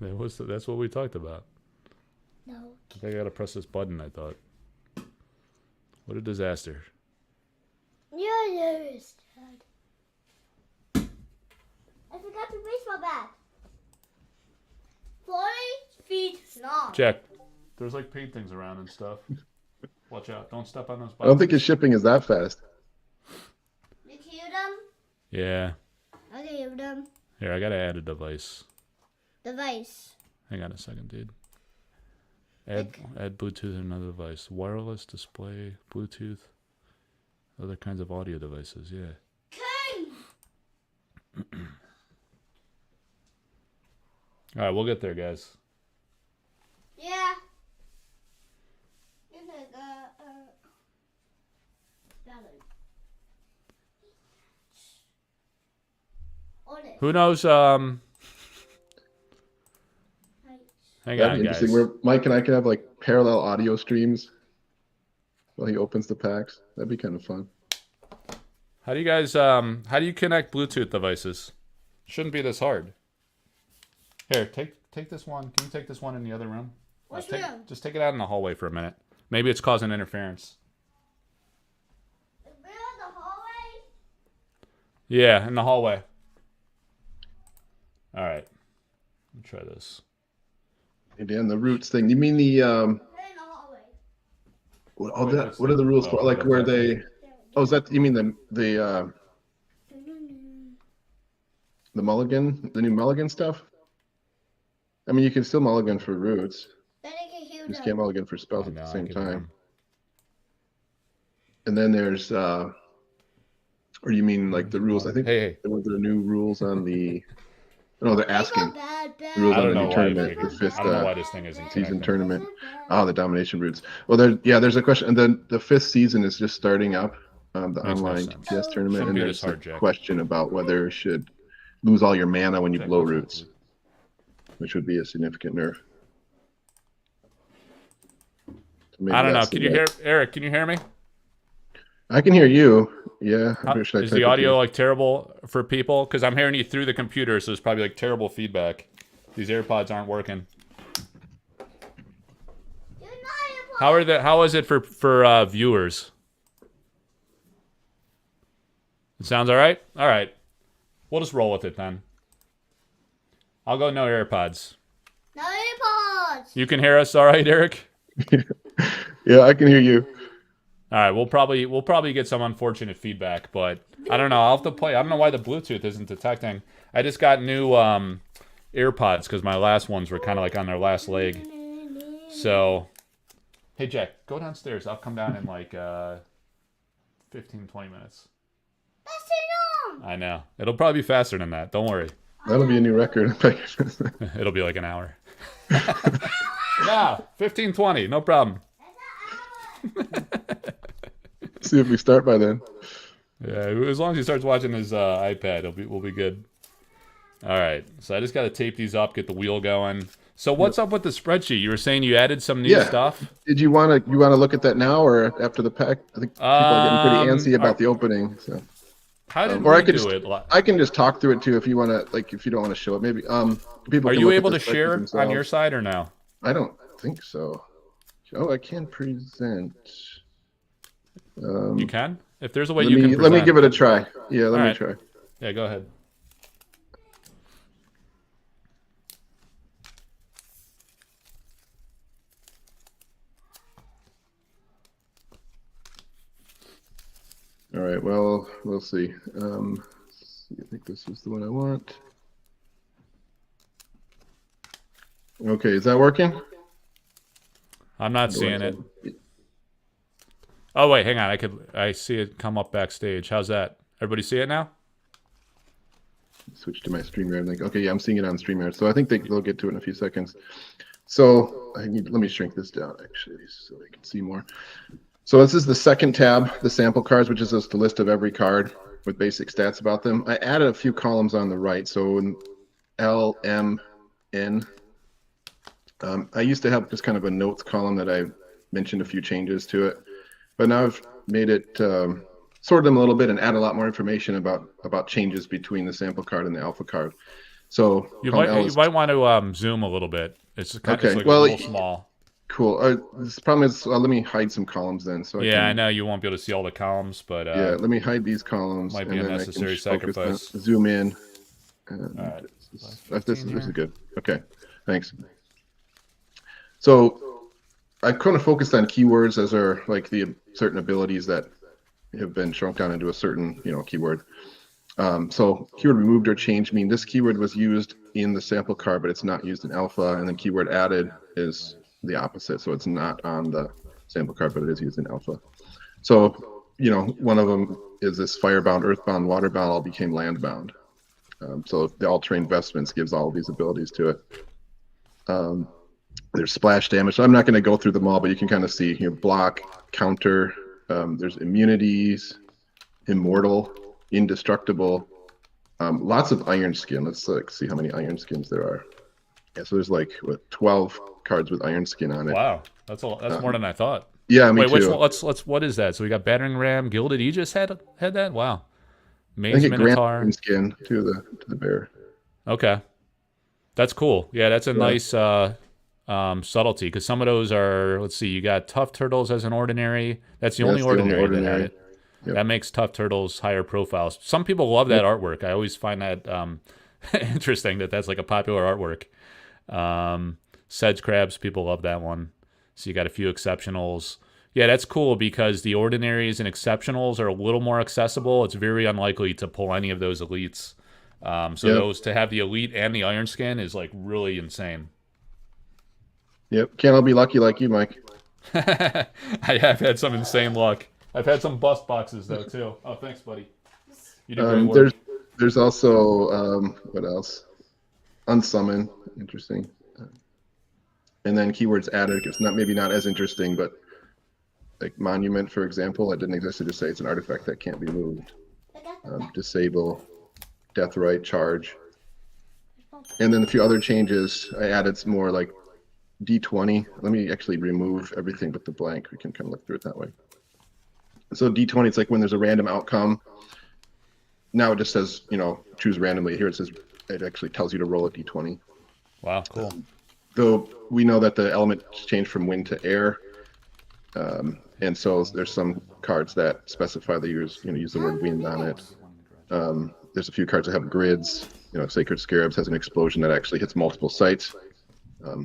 That's what we talked about. No. I think I gotta press this button, I thought. What a disaster. You're nervous, Dad. I forgot the baseball bat. 40 feet long. Jack, there's like paintings around and stuff. Watch out. Don't step on those buttons. I don't think his shipping is that fast. You hear them? Yeah. I can hear them. Here, I gotta add a device. Device. Hang on a second, dude. Add Bluetooth and another device. Wireless display, Bluetooth, other kinds of audio devices, yeah. King! Alright, we'll get there, guys. Yeah. You're gonna go, Who knows, hang That'd on, be guys. interesting. Where Mike and I could have like parallel audio streams while he opens the packs. That'd be kind of fun. How do you guys, how do you connect Bluetooth devices? Shouldn't be this hard. Here, take this one. Can you take this one in the other room? Which room? Just take it out in the hallway for a minute. Maybe it's causing interference. We're in the hallway? Yeah, in the hallway. All right. Let me try this. And then the roots thing. You mean the We're in the hallway. what are the rules for? Like where they? Oh, is that you mean the mulligan, the new mulligan stuff? I mean, you can still mulligan for roots. Then I can hear You just them. can't mulligan for spells at No, the I same can- time. And then there's or you mean like the rules? I think Hey. there were new rules on the. No, they're asking Bad. rules I on don't the know new why. tournament, the fifth I don't know why this thing isn't season connecting. tournament. Oh, the domination roots. Well, there's a question, and then the fifth season is just starting up, the Makes no online sense. TCS tournament, Shouldn't and be there's this hard, a Jack. question about whether you should lose all your mana when you Jack, blow what's up, roots, dude? which would be a significant nerf. So maybe I don't know. that's Can the you way- hear Eric? Can you hear me? I can hear you. Yeah. Should I Is type the it audio here? like terrible for people? Because I'm hearing you through the computer, so there's probably like terrible feedback. These AirPods aren't working. You're not How is it for viewers? It sounds all right. All right, we'll just roll with it then. I'll go no AirPods. No AirPods. You can hear us all right, Eric? Yeah, I can hear you. All right, we'll probably get some unfortunate feedback, but I don't know. I'll have to play. I don't know why the Bluetooth isn't detecting. I just got new AirPods because my last ones were kind of like on their last leg. So, hey Jack, go downstairs. I'll come down in like 15, 20 minutes. That's too long. I know. It'll probably be faster than that. Don't worry. That'll be a new record. It'll be like an hour. No, 15, 20. No problem. See if we start by then. Yeah, as long as he starts watching his iPad, we'll be good. All right, so I just got to tape these up, get the wheel going. So what's up with the spreadsheet? You were saying you added some new Yeah. stuff? Did you want to look at that now or after the pack? I think people are getting pretty antsy about the opening. So, How did or we I could do just, it? I can just talk through it too if you want to. Like, if you don't want to show it, maybe. People. Are can you look at able the to share spreadsheets on your themselves. side or no? I don't think so. Oh, I can present. You can? If there's a way Let you me can let me present. give it a try. Yeah, let All me right. try. Yeah, go ahead. All right. Well, we'll see. I think this is the one I want. Okay, is that working? I'm not seeing it. Oh wait, hang on. I see it come up backstage. How's that? Everybody see it now? Switch to my StreamYard link. Okay, yeah, I'm seeing it on StreamYard. So I think they'll get to it in a few seconds. So let me shrink this down actually so I can see more. So this is the second tab, the sample cards, which is just a list of every card with basic stats about them. I added a few columns on the right. So in L, M, N. I used to have just kind of a notes column that I mentioned a few changes to it, but now I've made it sort them a little bit and add a lot more information about changes between the sample card and the alpha card. So you might want to zoom a little bit. It's kind of like a little small. Cool. This problem is let me hide some columns then. So I know you won't be able to see all the columns, but yeah, let me hide these columns. Might be a necessary sacrifice. Zoom in. All right. This is good. Okay, thanks. So I kind of focused on keywords as are like the certain abilities that have been shrunk down into a certain keyword. So keyword removed or changed mean this keyword was used in the sample card, but it's not used in alpha, and then keyword added is the opposite. So it's not on the sample card, but it is used in alpha. So, one of them is this firebound, earthbound, waterbound all became landbound. So the all-terrain vestments gives all of these abilities to it. There's splash damage. So I'm not going to go through them all, but you can kind of see here, block, counter, there's immunities, immortal, indestructible, lots of iron skin. Let's see how many iron skins there are. Yeah, so there's like 12 cards with iron skin on it. Wow, that's more than I thought. Yeah, me too. Wait, let's what is that? So we got battering ram, gilded Aegis had that. Wow, Maze Minotaur, iron skin to the bear. Okay, that's cool. Yeah, that's a nice subtlety because some of those are. Let's see, you got tough turtles as an ordinary. That's the only ordinary that had it. Yep. That makes tough turtles higher profiles. Some people love that artwork. I always find that interesting that's like a popular artwork. Sedge crabs, people love that one. So you got a few exceptionals. Yeah, that's cool because the ordinaries and exceptionals are a little more accessible. It's very unlikely to pull any of those elites. Those to have the elite and the iron skin is like really insane. Yep, can't all be lucky like you, Mike. I have had some insane luck. I've had some bust boxes though too. Oh, thanks, buddy. You did great work. There's also what else? Unsummon, interesting. And then keywords added, it's maybe not as interesting, but like monument, for example, that didn't exist. To just say it's an artifact that can't be moved. Disable, death right, charge, and then a few other changes. I added some more like D20. Let me actually remove everything but the blank. We can kind of look through it that way. So D20, it's like when there's a random outcome. Now it just says, choose randomly. Here it says, it actually tells you to roll a D20. Wow, cool. Though we know that the element changed from wind to air. And so there's some cards that specify they use the word wind on it. There's a few cards that have grids. Sacred Scarabs has an explosion that actually hits multiple sites.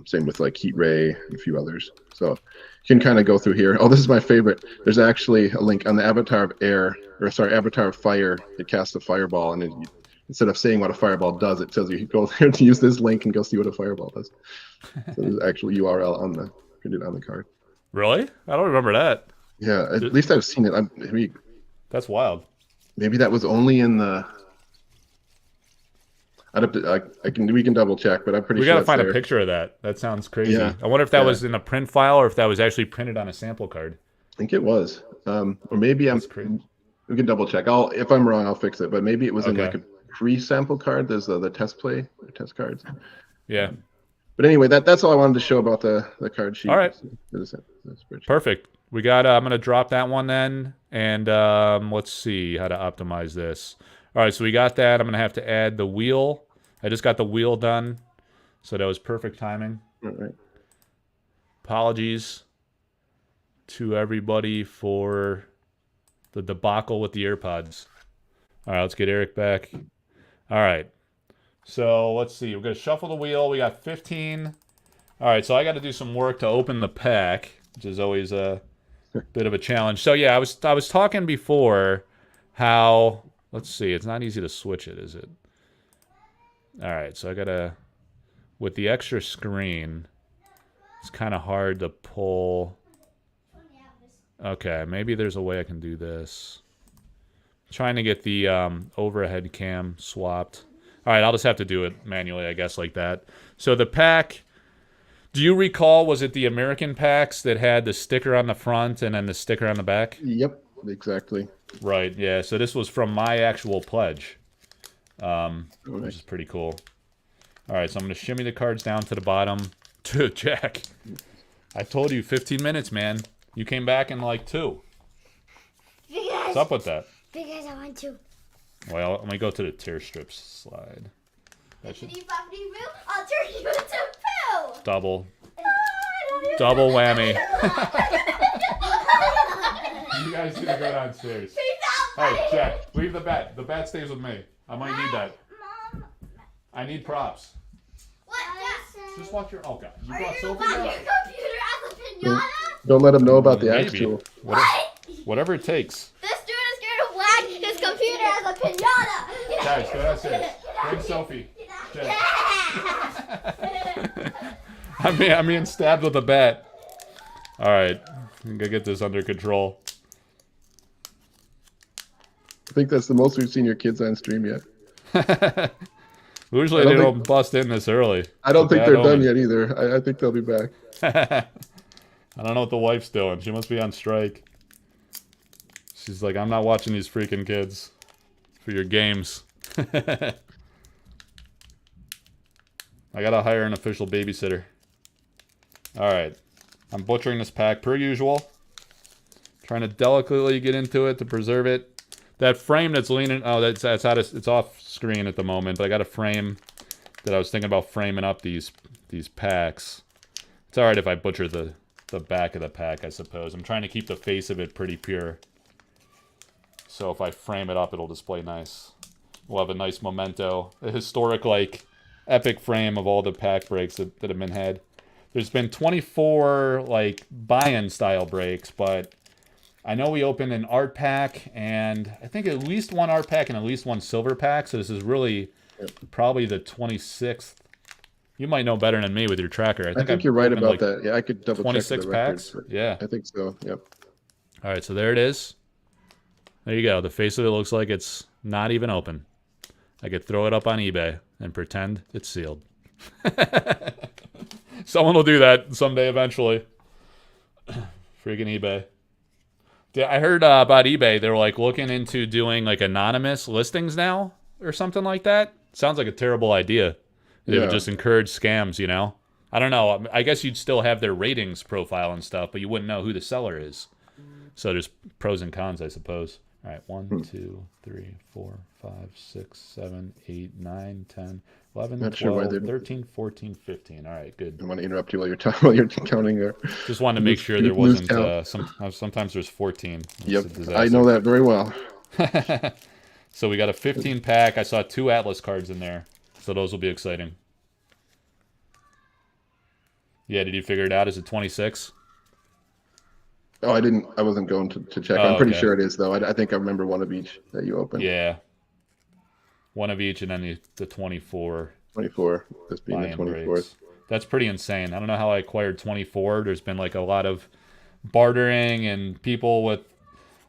Same with like Heat Ray and a few others. So you can kind of go through here. Oh, this is my favorite. There's actually a link on the Avatar of Avatar of Fire. It casts a fireball, and instead of saying what a fireball does, it tells you go there to use this link and go see what a fireball does. So there's actual URL printed on the card. Really? I don't remember that. Yeah, at least I've seen it. That's wild. Maybe that was only in the. I'd have to. We can double check, but I'm pretty sure. We gotta find a picture of that. That sounds crazy. Yeah. I wonder if that was in a print file or if that was actually printed on a sample card. I think it was, or maybe we can double check. If I'm wrong, I'll fix it. But maybe it was in like a pre-sample card. There's the test cards. Yeah. But anyway, that's all I wanted to show about the card sheet. All right. Perfect. We got. I'm gonna drop that one then, and let's see how to optimize this. All right, so we got that. I'm gonna have to add the wheel. I just got the wheel done, so that was perfect timing. All right. Apologies to everybody for the debacle with the AirPods. All right, let's get Eric back. All right. So let's see. We're going to shuffle the wheel. We got 15. All right, so I got to do some work to open the pack, which is always a bit of a challenge. So yeah, I was talking before how, let's see, it's not easy to switch it, is it? All right, so I got to with the extra screen, it's kind of hard to pull. Okay, maybe there's a way I can do this. Trying to get the overhead cam swapped. All right, I'll just have to do it manually, I guess, like that. So the pack, do you recall, was it the American packs that had the sticker on the front and then the sticker on the back? Yep, exactly. Right, yeah. So this was from my actual pledge, which is pretty cool. All right, so I'm going to shimmy the cards down to the bottom. Dude, Jack, I told you 15 minutes, man. You came back in like 2. What's up with that? Because I want to. Well, let me go to the tear strips slide. That should... I'll turn you into poo. Double whammy. You guys need to go downstairs. Hey, Jack, leave the bat. The bat stays with me. I might need that. Mom. I need props. What? Just watch your... Oh, God. You Are brought you Sophie about down? your computer as a pinata? Don't let him know about the axe Maybe. tool. Whatever it takes. This dude is going to whack his computer as a pinata. Guys, go downstairs. Bring Sophie. Jack. I'm being stabbed with a bat. All right. I'm going to get this under control. I think that's the most we've seen your kids on stream yet. Usually they don't bust in this early. I don't think they're done omen. yet either. I think they'll be back. I don't know what the wife's doing. She must be on strike. She's like, I'm not watching these freaking kids for your games. I gotta hire an official babysitter. Alright. I'm butchering this pack per usual. Trying to delicately get into it to preserve it. That frame that's leaning... Oh, that's out of, it's off screen at the moment, but I got a frame that I was thinking about framing up these packs. It's alright if I butcher the back of the pack, I suppose. I'm trying to keep the face of it pretty pure. So if I frame it up, it'll display nice. We'll have a nice memento. A historic, like, epic frame of all the pack breaks that have been had. There's been 24, like, buy-in style breaks, but I know we opened an art pack, and I think at least one art pack and at least one silver pack, so this is really probably the 26th. You might know better than me with your tracker. I think you're right about like that. Yeah, I could double check 26 the packs? records, Yeah. I think so, yep. All right, so there it is. There you go. The face of it looks like it's not even open. I could throw it up on eBay and pretend it's sealed. Someone will do that someday eventually. Freaking eBay. Yeah, I heard about eBay. They were like looking into doing like anonymous listings now or something like that. Sounds like a terrible idea. It would just encourage scams, you know? I don't know. I guess you'd still have their ratings profile and stuff, but you wouldn't know who the seller is. So there's pros and cons, I suppose. All right, 1, 2, 3, 4, 5, 6, 7, 8, 9, 10, 11, Not 12, sure why they- 13, 14, 15. All right, good. I want to interrupt you while you're counting there. Just wanted to make sure there Lose wasn't... count. sometimes there's 14. It's a Yep, disaster. I know that very well. So we got a 15 pack. I saw 2 Atlas cards in there. So those will be exciting. Yeah, did you figure it out? Is it 26? Oh, I wasn't going to check. Oh, I'm pretty okay. sure it is, though. I think I remember one of each that you opened. Yeah. One of each and then the 24 24, this being the buy-in 24th. breaks. That's pretty insane. I don't know how I acquired 24. There's been like a lot of bartering and people with,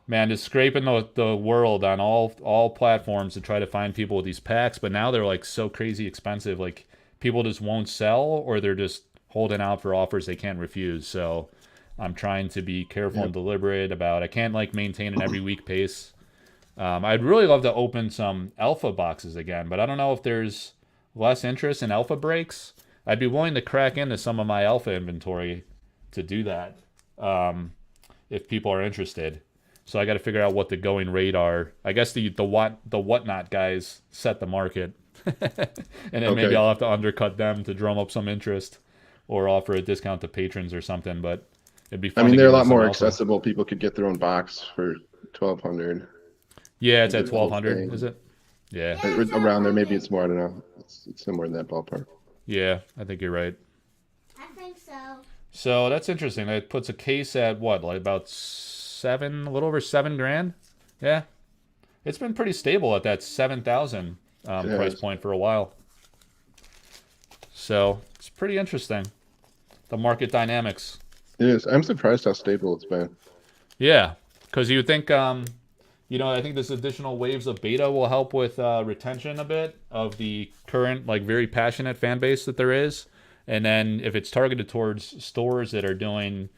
man, just scraping the world on all platforms to try to find people with these packs. But now they're like so crazy expensive. Like people just won't sell or they're just holding out for offers they can't refuse. So I'm trying to be careful and deliberate about. I can't like maintain an every week pace. I'd really love to open some alpha boxes again, but I don't know if there's less interest in alpha breaks. I'd be willing to crack into some of my alpha inventory to do that if people are interested. So I got to figure out what the going rate are. I guess the whatnot guys set the market, and then maybe I'll have to undercut them to drum up some interest or offer a discount to patrons or something. But it'd be fun. I mean, to they're a give lot them more some alpha. accessible. People could get their own box for 1,200. Yeah, it's at The whole 1,200, thing. is it? Yeah. Around there, maybe it's more. I don't know. It's somewhere in that ballpark. Yeah, I think you're right. I think so. So that's interesting. That puts a case at what, like about a little over $7,000? Yeah. It's been pretty stable at that 7,000 price point for a while. So it's pretty interesting, the market dynamics. It is. I'm surprised how stable it's been. Yeah, because you would think, I think this additional waves of beta will help with retention a bit of the current, like, very passionate fan base that there is. And then if it's targeted towards stores that are doing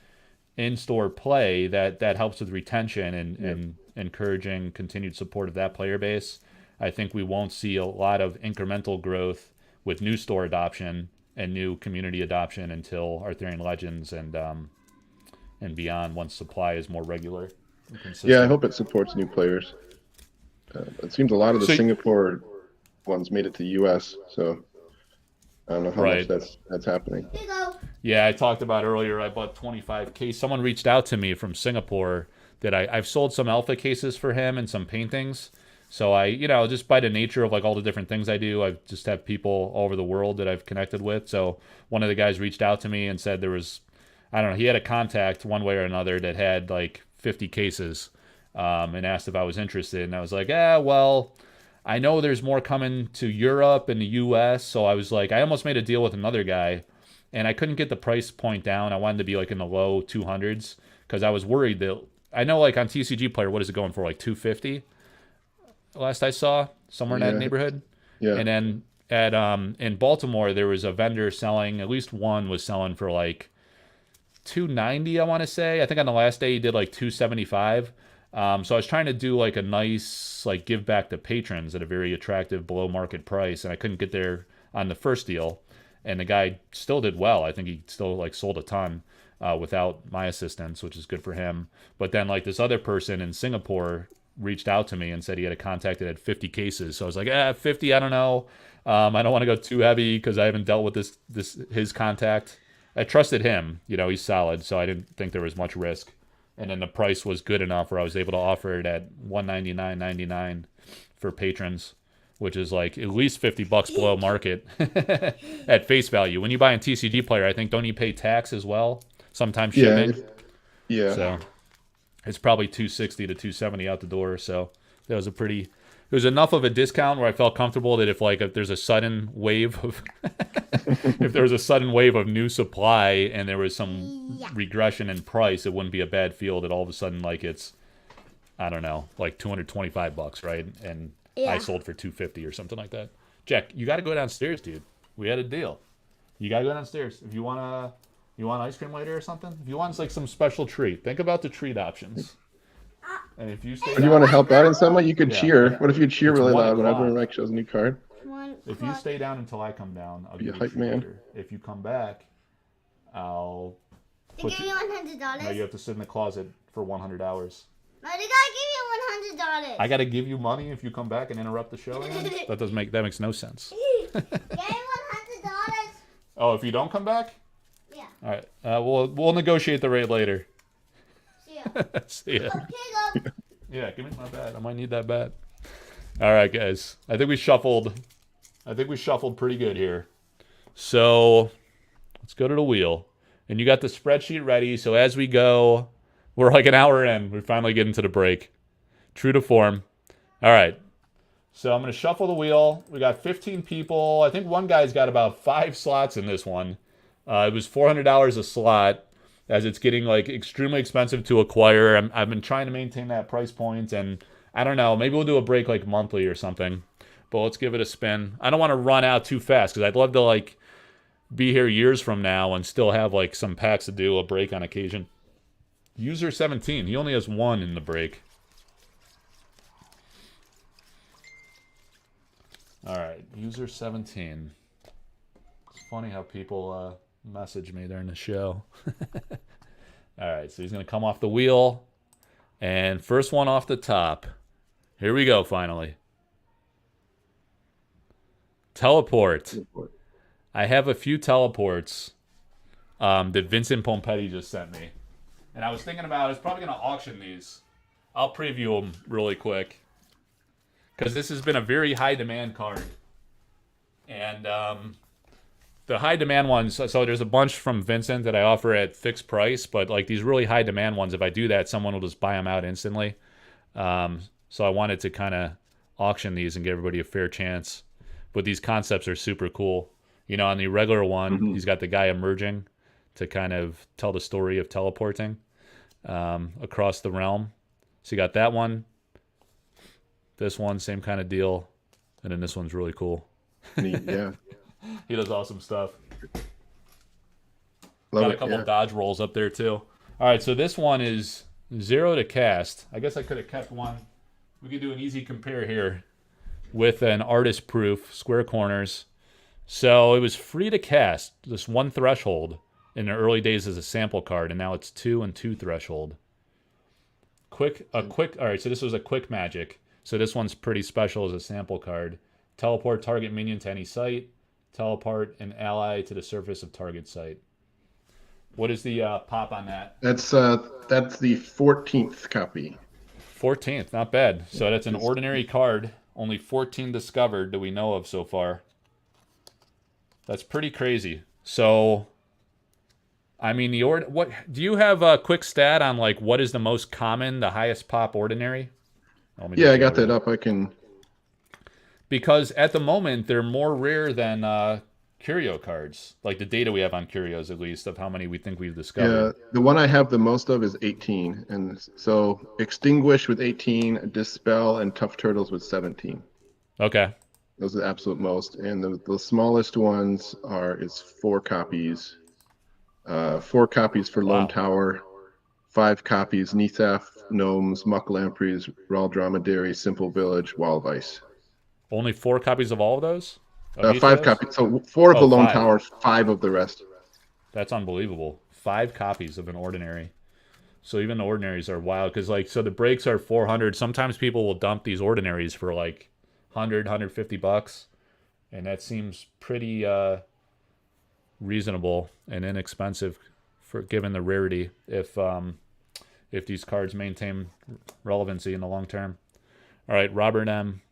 in-store play, that helps with retention and encouraging continued support of that player base. I think we won't see a lot of incremental growth with new store adoption and new community adoption until Arthurian Legends and beyond, once supply is more regular and consistent. Yeah, I hope it supports new players. It seems a lot of the Singapore ones made it to the U.S., so I don't know how much that's happening. Yeah, I talked about earlier, I bought 25 cases. Someone reached out to me from Singapore that I've sold some alpha cases for him and some paintings. So I, just by the nature of like all the different things I do, I just have people all over the world that I've connected with. So one of the guys reached out to me and said there was, I don't know, he had a contact one way or another that had like 50 cases and asked if I was interested. And I was like, well, I know there's more coming to Europe and the US. So I was like, I almost made a deal with another guy and I couldn't get the price point down. I wanted to be like in the low 200s because I was worried that, I know like on TCG Player, what is it going for? Like 250 last I saw, somewhere in that neighborhood. Yeah. And then at in Baltimore, there was a vendor selling, at least one was selling for like 290, I want to say. I think on the last day he did like 275. So I was trying to do like a nice like give back to patrons at a very attractive below market price, and I couldn't get there on the first deal. And the guy still did well. I think he still like sold a ton without my assistance, which is good for him. But then like this other person in Singapore reached out to me and said he had a contact that had 50 cases. So I was like, 50, I don't know. I don't want to go too heavy because I haven't dealt with his contact. I trusted him, he's solid, so I didn't think there was much risk. And then the price was good enough where I was able to offer it at $199.99 for patrons, which is like at least $50 below market at face value. When you buy a TCG Player, I think, don't you pay tax as well? Sometimes shipping. Yeah. So it's probably $260 to $270 out the door. So that was it was enough of a discount where I felt comfortable that if there's a sudden wave of if there was a sudden wave of new supply and there was some regression in price, it wouldn't be a bad feel that all of a sudden like it's, I don't know, like $225, right? And I sold for $250 or something like that. Jack, you got to go downstairs, dude. We had a deal. You got to go downstairs if you want ice cream later or something. If you want like some special treat, think about the treat options. And if you stay If you want to help out in some way, you could cheer. What if you cheer It's really 1 loud whenever o'clock. Mike shows a new card? If you stay down until I come down, I'll Be give a you a hype treat man. later. If you come back, I'll They give you $100. No, you have to sit in the closet for 100 hours. No, they gotta give you $100. I gotta give you money if you come back and interrupt the show again? That makes no sense. Give me $100. Oh, if you don't come back? Yeah. All right. We'll negotiate the rate later. See ya. See ya. Okay, go. Yeah, give me my bat. I might need that bat. All right, guys. I think we shuffled pretty good here. So let's go to the wheel. And you got the spreadsheet ready. So as we go, we're like an hour in. We're finally getting to the break. True to form. All right. So I'm going to shuffle the wheel. We got 15 people. I think one guy's got about 5 slots in this one. It was $400 a slot, as it's getting like extremely expensive to acquire. I've been trying to maintain that price point, and I don't know, maybe we'll do a break like monthly or something, but let's give it a spin. I don't want to run out too fast because I'd love to like be here years from now and still have like some packs to do a break on occasion. User 17, he only has 1 in the break. All right, user 17. It's funny how people message me during the show. All right, so he's going to come off the wheel. And first one off the top. Here we go, finally. Teleport. I have a few teleports that Vincent Pompetti just sent me. And I was thinking about, I was probably going to auction these. I'll preview them really quick. Because this has been a very high demand card. And the high demand ones, so there's a bunch from Vincent that I offer at fixed price, but like these really high demand ones, if I do that, someone will just buy them out instantly. So I wanted to kind of auction these and give everybody a fair chance. But these concepts are super cool. You know, on the regular one, Mhm. he's got the guy emerging to kind of tell the story of teleporting across the realm. So you got that one. This one, same kind of deal. And then this one's really cool. Neat. Yeah. He does awesome stuff. Love Got a it. couple Yeah. dodge rolls up there too. All right, so this one is 0 to cast. I guess I could have kept one. We could do an easy compare here with an artist proof, square corners. So it was free to cast, just one threshold in the early days as a sample card, and now it's 2 and 2 threshold. All right, so this was a quick magic. So this one's pretty special as a sample card. Teleport target minion to any site. Teleport an ally to the surface of target site. What is the pop on that? That's the 14th copy. 14th, not bad. So that's an ordinary card. Only 14 discovered that we know of so far. That's pretty crazy. So, I mean, what do you have a quick stat on like what is the most common, the highest pop ordinary? Yeah, I got that up. I can. Because at the moment they're more rare than curio cards. Like the data we have on curios, at least, of how many we think we've discovered. Yeah, the one I have the most of is 18, and so Extinguish with 18, Dispel, and Tough Turtles with 17. Okay. Those are the absolute most, and the smallest ones is 4 copies. 4 copies for Lone Tower, 5 copies Nethaf, Gnomes, Muck Lampreys, Raw Dromedary, Simple Village, Wall of Ice. Only 4 copies of all of those? 5 copies. So 4 of the Lone Towers, 5 of the rest. That's unbelievable. 5 copies of an ordinary. So even the ordinaries are wild because like so the breaks are 400. Sometimes people will dump these ordinaries for like 100, 150 bucks, and that seems pretty reasonable and inexpensive for given the rarity if these cards maintain relevancy in the long term. All right, Robert M.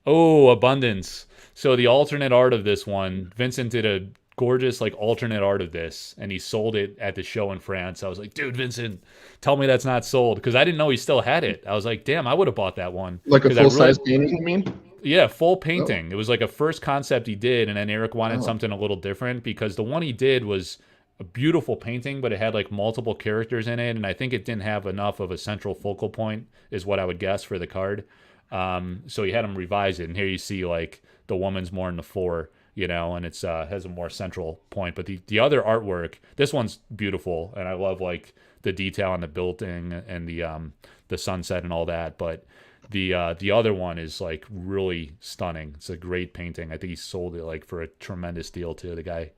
Oh, Abundance. So the alternate art of this one, Vincent did a gorgeous like alternate art of this, and he sold it at the show in France. I was like, dude, Vincent, tell me that's not sold, because I didn't know he still had it. I was like, damn, I would have bought that one. Like a full-size painting, you mean? Yeah, full painting. It was like a first concept he did, and then Eric wanted something a little different, because the one he did was a beautiful painting, but it had like multiple characters in it, and I think it didn't have enough of a central focal point, is what I would guess for the card. So he had him revise it, and here you see like the woman's more in the fore, you know, and it's has a more central point. But the other artwork, this one's beautiful, and I love like the detail on the building and the sunset and all that. But the other one is like really stunning. It's a great painting. I think he sold it like for a tremendous deal too. The guy,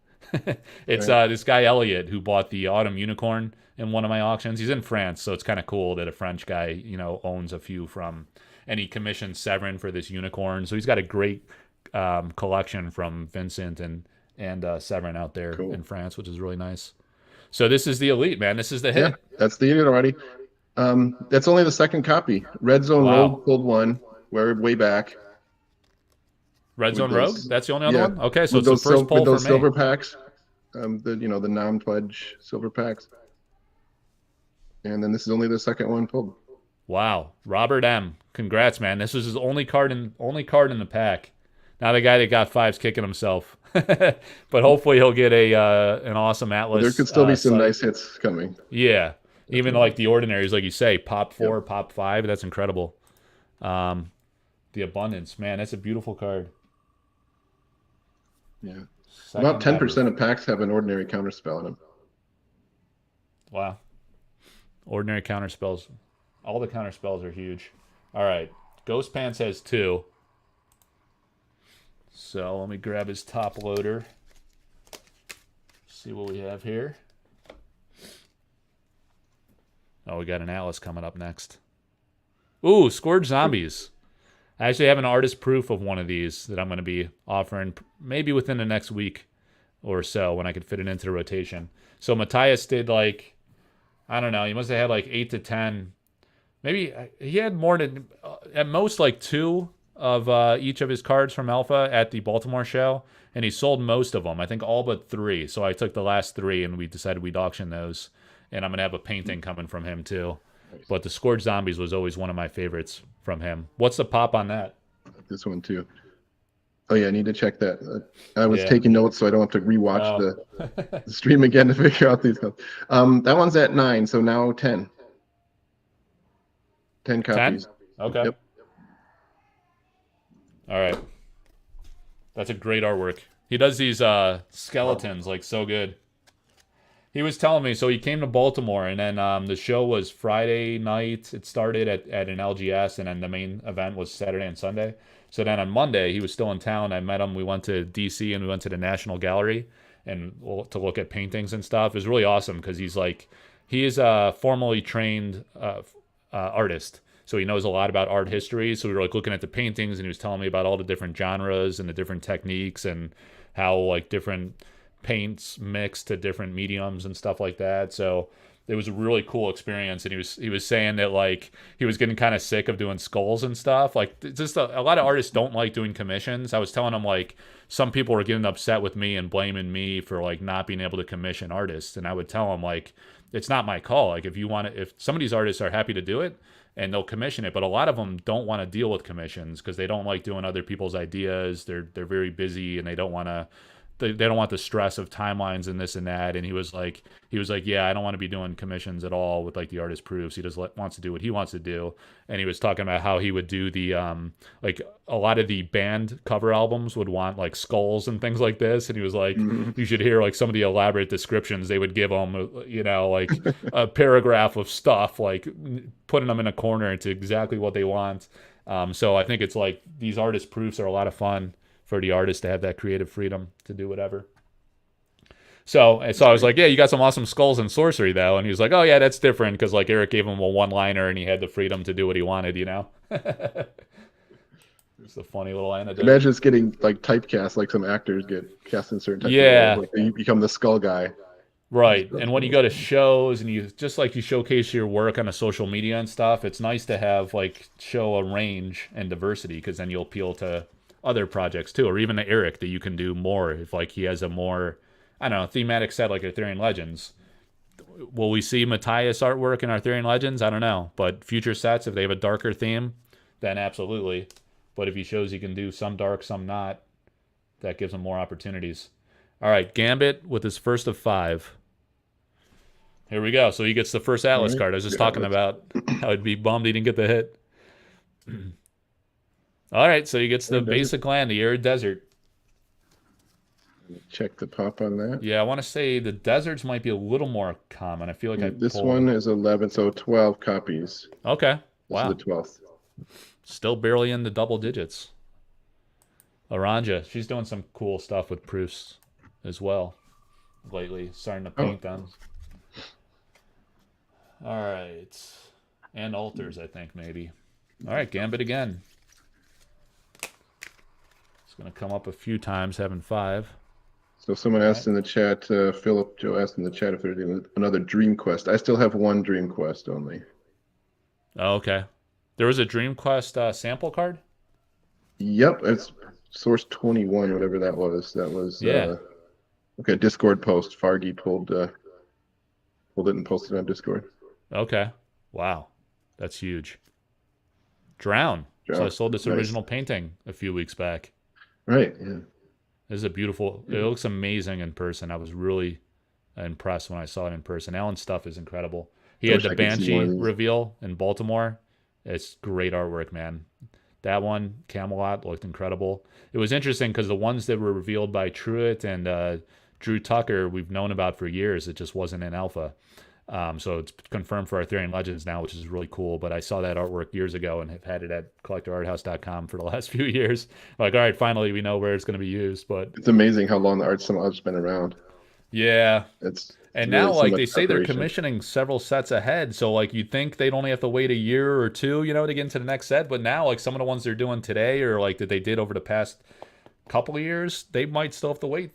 it's this guy Elliot who bought the Autumn Unicorn in one of my auctions. He's in France, so it's kind of cool that a French guy, you know, owns a few from. And he commissioned Severin for this unicorn. So he's got a great collection from Vincent and Severin out there in France, which is really nice. So this is the Elite, man. This is the hit. Yeah, that's the Elite already. That's only the second copy. Red Zone Rogue pulled one. We're way back. Red Zone Rogue? That's the only other one? Okay, so it's the first pull with those for me. silver packs. The non-pledge silver packs. And then this is only the second one pulled. Wow, Robert M. Congrats, man. This was his only card in the pack. Now the guy that got 5's kicking himself, but hopefully he'll get an awesome Atlas. There could still be some nice hits coming. Yeah, even like the ordinaries, like you say, pop 4, pop 5. That's incredible. The Abundance, man, that's a beautiful card. Yeah, about 10% of packs have an ordinary counterspell in them. Wow, ordinary counterspells. All the counter spells are huge. All right. Ghost Pants has 2. So let me grab his top loader. See what we have here. Oh, we got an Atlas coming up next. Ooh, Scourge Zombies. I actually have an artist proof of one of these that I'm going to be offering maybe within the next week or so when I could fit it into the rotation. So Matthias did like, I don't know, he must have had like 8 to 10. Maybe he had more than, at most, like 2 of each of his cards from Alpha at the Baltimore show, and he sold most of them. I think all but 3. So I took the last 3, and we decided we'd auction those. And I'm going to have a painting coming from him, too. Nice. But the Scourge Zombies was always one of my favorites from him. What's the pop on that? This one, too. Oh yeah, I need to check that. I was Yeah. taking notes, so I don't have to rewatch Oh. the stream again to figure out these. That one's at 9, so now 10. 10 10? copies. Okay. Yep. All right. That's a great artwork. He does these skeletons like so good. He was telling me, so he came to Baltimore, and then the show was Friday night. It started at an LGS, and then the main event was Saturday and Sunday. So then on Monday, he was still in town. I met him. We went to DC, and we went to the National Gallery and to look at paintings and stuff. It was really awesome because he is a formally trained artist. So he knows a lot about art history. So we were like looking at the paintings, and he was telling me about all the different genres and the different techniques and how like different paints mixed to different mediums and stuff like that. So it was a really cool experience. And he was saying that like he was getting kind of sick of doing skulls and stuff. Like just a lot of artists don't like doing commissions. I was telling him like some people were getting upset with me and blaming me for like not being able to commission artists. And I would tell them like it's not my call. Like if some of these artists are happy to do it and they'll commission it, but a lot of them don't want to deal with commissions because they don't like doing other people's ideas. They're very busy and they don't want to. They don't want the stress of timelines and this and that. And he was like, yeah, I don't want to be doing commissions at all with like the artist proofs. He just wants to do what he wants to do. And he was talking about how he would do the like a lot of the band cover albums would want like skulls and things like this. And he was like, you should hear like some of the elaborate descriptions they would give them, you know, like a paragraph of stuff, like putting them in a corner to exactly what they want. So I think it's like these artist proofs are a lot of fun for the artist to have that creative freedom to do whatever. So I was like, yeah, you got some awesome skulls in Sorcery, though. And he was like, oh, yeah, that's different because, like, Eric gave him a one-liner and he had the freedom to do what he wanted, you know? It's a funny little anecdote. Imagine it's getting, like, typecast like some actors get cast in certain types of roles. Like, you become the skull guy. Right. And when you go to shows and you showcase your work on a social media and stuff, it's nice to have, like, show a range and diversity because then you'll appeal to other projects too, or even to Eric that you can do more if like he has a more, I don't know, thematic set like Arthurian Legends. Will we see Matthias artwork in Arthurian Legends? I don't know, but future sets, if they have a darker theme, then absolutely. But if he shows he can do some dark, some not, that gives him more opportunities. All right, Gambit with his first of 5. Here we go. So he gets the first Atlas card. I was just talking about how I'd be bummed he didn't get the hit. All right, so he gets the basic land, the Arid Desert. Check the pop on that. Yeah, I want to say the deserts might be a little more common. I feel like this one is 11, so 12 copies. Okay, wow. This is the 12th. Still barely in the double digits. Aranja, she's doing some cool stuff with proofs as well lately, starting to paint them. All right, and altars, I think maybe. All right, Gambit again. It's going to come up a few times, having 5. So someone asked in the chat, Philip Joe asked in the chat if there's another Dream Quest. I still have one Dream Quest only. Oh, okay. There was a Dream Quest sample card? Yep, it's Source 21, whatever that was. That was, yeah. Okay, Discord post. Fargy pulled it and posted on Discord. Okay. Wow. That's huge. Drown. So I sold this original painting a few weeks back. Right, yeah. This is a beautiful, it looks amazing in person. I was really impressed when I saw it in person. Alan's stuff is incredible. He had the Banshee reveal in Baltimore. It's great artwork, man. That one, Camelot, looked incredible. It was interesting because the ones that were revealed by Truitt and Drew Tucker, we've known about for years. It just wasn't in alpha. So it's confirmed for Arthurian Legends now, which is really cool. But I saw that artwork years ago and have had it at collectorarthouse.com for the last few years. Like, all right, finally we know where it's going to be used. But it's amazing how long the art's been around. Yeah. It's and now, really like, they say they're commissioning several sets ahead. So, like, you'd think they'd only have to wait a year or two, you know, to get into the next set. But now, like, some of the ones they're doing today or, like, that they did over the past couple of years, they might still have to wait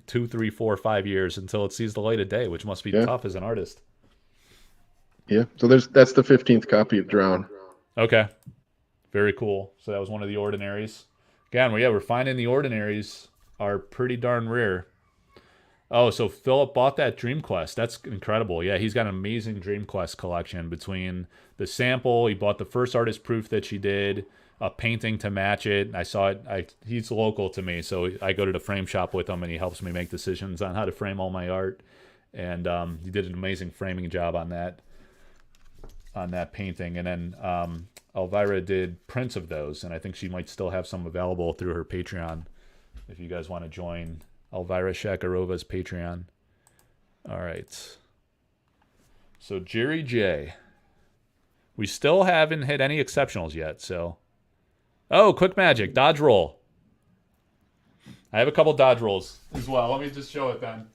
2, 3, 4, 5 years until it sees the light of day, which must be tough as an artist. Yeah, so that's the 15th copy of Drown. Okay, very cool. So that was one of the ordinaries. Again, we're finding the ordinaries are pretty darn rare. Oh, so Philip bought that Dream Quest. That's incredible. Yeah, he's got an amazing Dream Quest collection between the sample. He bought the first artist proof that she did. a painting to match it. I saw it. He's local to me, so I go to the frame shop with him, and he helps me make decisions on how to frame all my art. And he did an amazing framing job on that painting. And then Elvira did prints of those, and I think she might still have some available through her Patreon. If you guys want to join Elvira Shakarova's Patreon. All right. So Jerry J. We still haven't hit any exceptionals yet, so. Oh, quick magic, dodge roll. I have a couple dodge rolls as well. Let me just show it then.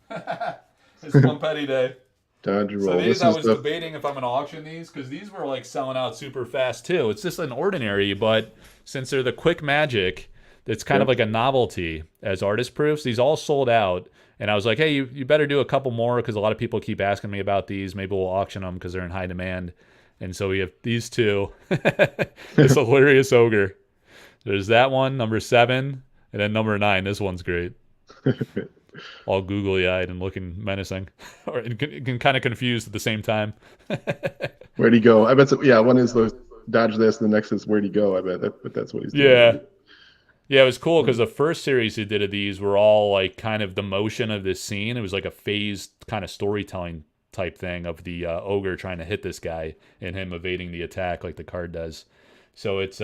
It's one petty day. Dodge roll. So these, this I is was debating if I'm going to auction these, because these were like selling out super fast too. It's just an ordinary, but since they're the quick magic, it's kind of like a novelty as artist proofs. These all sold out, and I was like, hey, you better do a couple more, because a lot of people keep asking me about these. Maybe we'll auction them because they're in high demand. And so we have these two. This hilarious ogre. There's that one, number 7, and then number 9. This one's great. All googly-eyed and looking menacing, or kind of confused at the same time. Where'd he go? I bet. Yeah, one is the dodge this, and the next is where'd he go? I bet that's what he's doing. Yeah. Yeah, it was cool because the first series he did of these were all like kind of the motion of this scene. It was like a phased kind of storytelling type thing of the ogre trying to hit this guy and him evading the attack like the card does. So it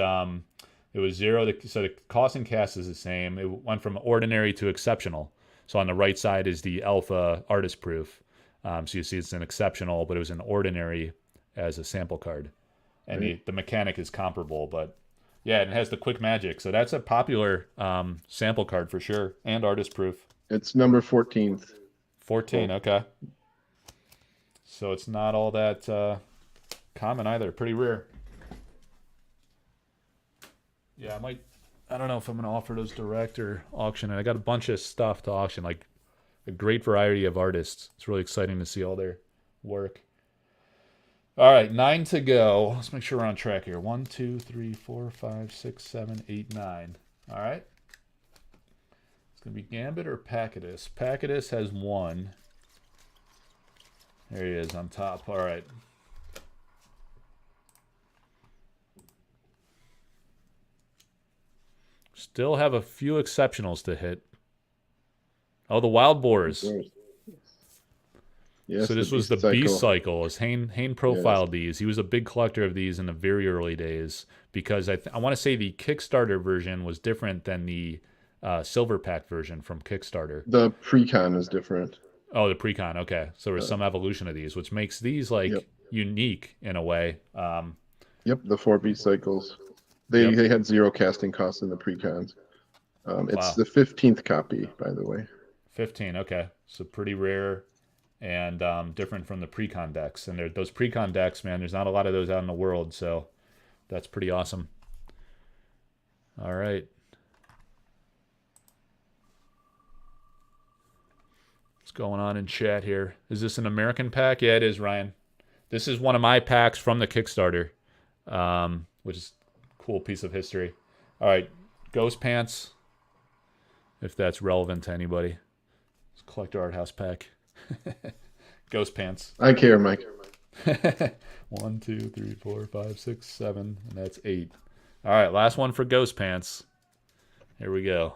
was 0. So the cost and cast is the same. It went from ordinary to exceptional. So on the right side is the alpha artist proof. So you see it's an exceptional, but it was an ordinary as a sample card. And the mechanic is comparable, but yeah, it has the quick magic. So that's a popular sample card for sure, and artist proof. It's number 14th. 14, okay. So it's not all that common either. Pretty rare. Yeah, I don't know if I'm going to offer those direct or auction. And I got a bunch of stuff to auction, like a great variety of artists. It's really exciting to see all their work. All right, 9 to go. Let's make sure we're on track here. 1, 2, 3, 4, 5, 6, 7, 8, 9. All right. It's going to be Gambit or Pacatus. Pacatus has 1. There he is on top. All right. Still have a few exceptionals to hit. Oh, the Wild Boars. Yes, so this was the Beast Cycle. As Hayne profiled these. He was a big collector of these in the very early days, because I want to say the Kickstarter version was different than the Silver Pack version from Kickstarter. The Precon is different. Oh, the Precon. Okay. So there was some evolution of these, which makes these like unique in a way. Yep, the 4 Beast Cycles. They had 0 casting costs in the Precons. It's the 15th copy, by the way. 15, okay. So pretty rare and different from the Precon decks. And those Precon decks, man, there's not a lot of those out in the world, so that's pretty awesome. All right. What's going on in chat here? Is this an American pack? Yeah, it is, Ryan. This is one of my packs from the Kickstarter, which is a cool piece of history. All right, Ghost Pants, if that's relevant to anybody. It's a Collector Arthouse pack. Ghost Pants. I care, Mike. 1, 2, 3, 4, 5, 6, 7, and that's 8. All right, last one for Ghost Pants. Here we go.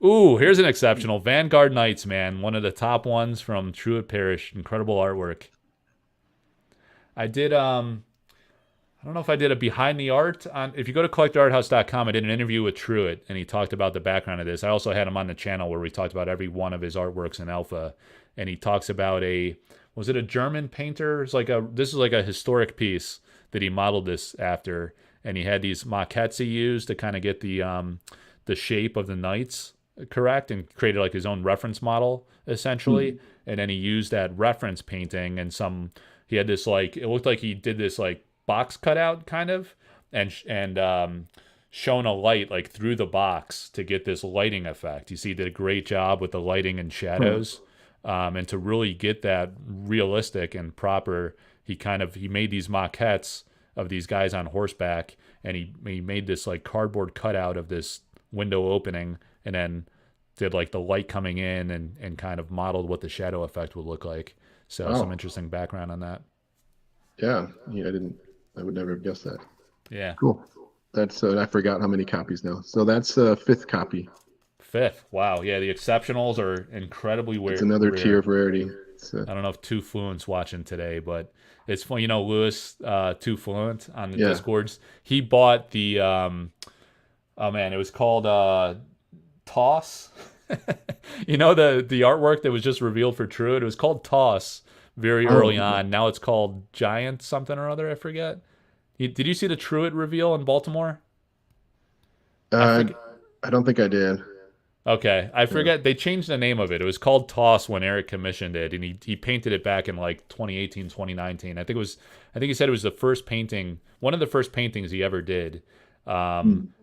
Ooh, here's an exceptional. Vanguard Knights, man. One of the top ones from Truett Parish. Incredible artwork. I did, I don't know if I did a behind the art. If you go to collectorarthouse.com, I did an interview with Truett, and he talked about the background of this. I also had him on the channel where we talked about every one of his artworks in Alpha. And he talks about was it a German painter? This is like a historic piece that he modeled this after. And he had these maquettes he used to kind of get the shape of the knights correct, and created like his own reference model essentially. And then he used that reference painting and he had this like, it looked like he did this like box cutout kind of, and shone a light like through the box to get this lighting effect. You see, he did a great job with the lighting and shadows. And to really get that realistic and proper, he made these maquettes of these guys on horseback, and he made this like cardboard cutout of this window opening, and then did like the light coming in and kind of modeled what the shadow effect would look like. So some interesting background on that. Yeah, I would never have guessed that. Yeah. Cool. That's I forgot how many copies now. So that's fifth copy. 5th. Wow. Yeah, the exceptionals are incredibly It's another tier rare. of rarity. I don't know if Two Fluent's watching today, but it's fun. You know, Lewis, Two Fluent on the Yeah. Discords. He bought the oh man, it was called Toss. You know the artwork that was just revealed for Truett? It was called Toss very early Oh, on. Now it's called Giant something or other. I forget. Did you see the Truett reveal in Baltimore? I uh, forget. I don't think I did. Okay, I Yeah. forget. They changed the name of it. It was called Toss when Eric commissioned it, and he painted it back in like 2018, 2019. I think it was. I think he said it was the first painting, one of the first paintings he ever did. Hmm.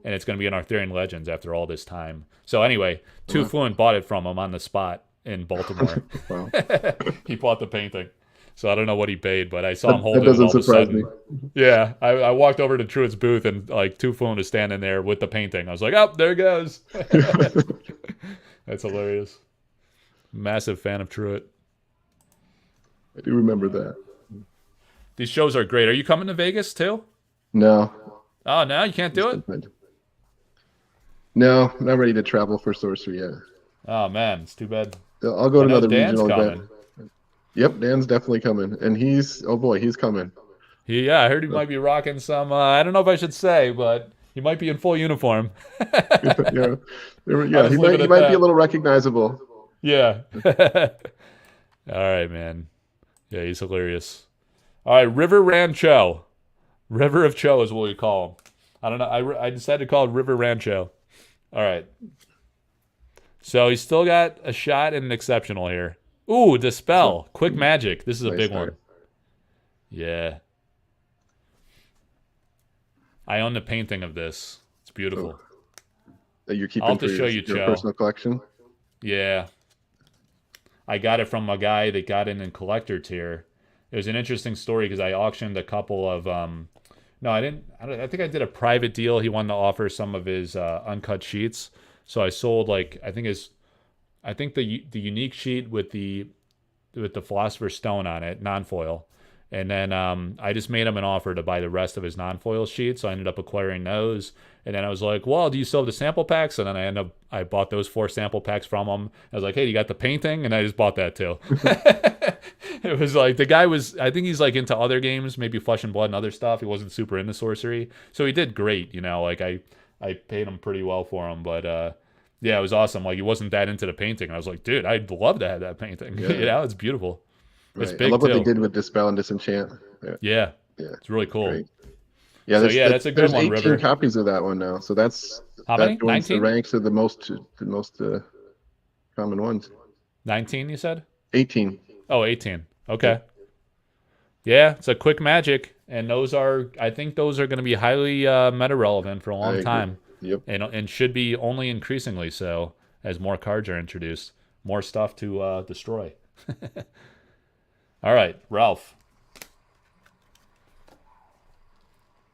And it's going to be in Arthurian Legends after all this time. So anyway, Two Wow. Fluent bought it from him on the spot in Baltimore. Wow. He bought the painting. So I don't know what he paid, but I saw him That holding it doesn't all of a surprise me. sudden. Yeah, I walked over to Truett's booth and like Two Fluent is standing there with the painting. I was like, oh, there it goes. That's hilarious. Massive fan of Truett. I do remember that. These shows are great. Are you coming to Vegas too? No. Oh, no, you can't do it? No, not ready to travel for sorcery yet. Oh, man, it's too bad. I'll go I to know another Dan's regional coming. event. Yep, Dan's definitely coming, and oh boy, he's coming. Yeah, I heard he might be rocking some, I don't know if I should say, but he might be in full uniform. Yeah, I'll just he leave might it he at might be a that. little recognizable. Yeah. All right, man. Yeah, he's hilarious. All right, River Rancho. River of Cho is what we call him. I don't know. I decided to call it River Rancho. All right. So he's still got a shot and an exceptional here. Ooh, Dispel. Quick Magic. This is a Nice big start. one. Yeah. I own the painting of this. It's beautiful. That you're I'll keeping have for to show you, your Cho. personal collection. Yeah. I got it from a guy that got in collector tier. It was an interesting story because I auctioned a couple of no, I didn't. I think I did a private deal. He wanted to offer some of his uncut sheets, so I sold like I think the unique sheet with the Philosopher's Stone on it, non-foil, and then I just made him an offer to buy the rest of his non-foil sheets. So I ended up acquiring those, and then I was like, "Well, do you still have the sample packs?" And then I bought those 4 sample packs from him. I was like, "Hey, you got the painting?" And I just bought that too. It was like the guy was. I think he's like into other games, maybe Flesh and Blood and other stuff. He wasn't super into sorcery, so he did great. You know, like I paid him pretty well for him, but yeah, it was awesome. Like he wasn't that into the painting. I was like, dude, I'd love to have that painting. Yeah. You know, it's beautiful. It's Right. I big love what they too. did with Dispel and Disenchant. Yeah, Yeah, yeah, it's really cool. great. Yeah, So yeah, that's a good there's one, 18 River. copies of that one now. So How many? that joins the 19? ranks of the most common ones. 19, you said? 18. Oh, 18. Okay. Yeah, it's a quick magic, and I think those are going to be highly meta relevant for a I long agree. time, Yep. and should be only increasingly so as more cards are introduced, more stuff to destroy. All right, Ralph.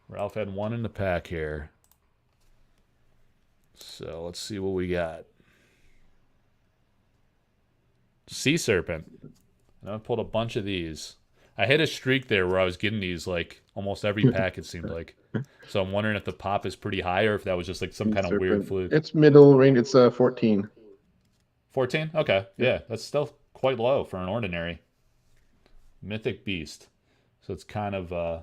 Ralph had one in the pack here. So let's see what we got. Sea Serpent. And I pulled a bunch of these. I hit a streak there where I was getting these like almost every pack, it seemed like. So I'm wondering if the pop is pretty high or if that was just like some kind of weird Serpent. fluke. It's middle range. It's 14. 14? Okay. Yeah, that's still quite low for an ordinary. Mythic Beast. So it's kind of I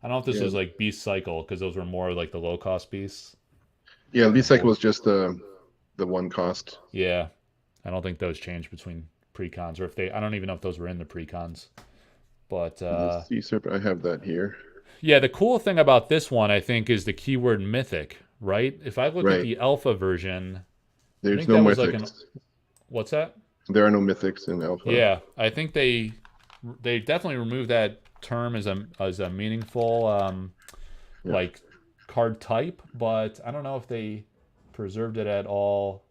don't know if this was like Beast Cycle because those were more like the low cost beasts. Yeah, Beast Cycle was just the one cost. Yeah. I don't think those changed between precons or if I don't even know if those were in the precons. But Sea Serpent, I have that here. yeah, the cool thing about this one I think is the keyword mythic, right? If I look at Right. the alpha version, I There's think no that was like mythics. what's that? There are no mythics in Alpha. Yeah, I think they definitely removed that term as a meaningful Yeah. like card type, but I don't know if they preserved it at all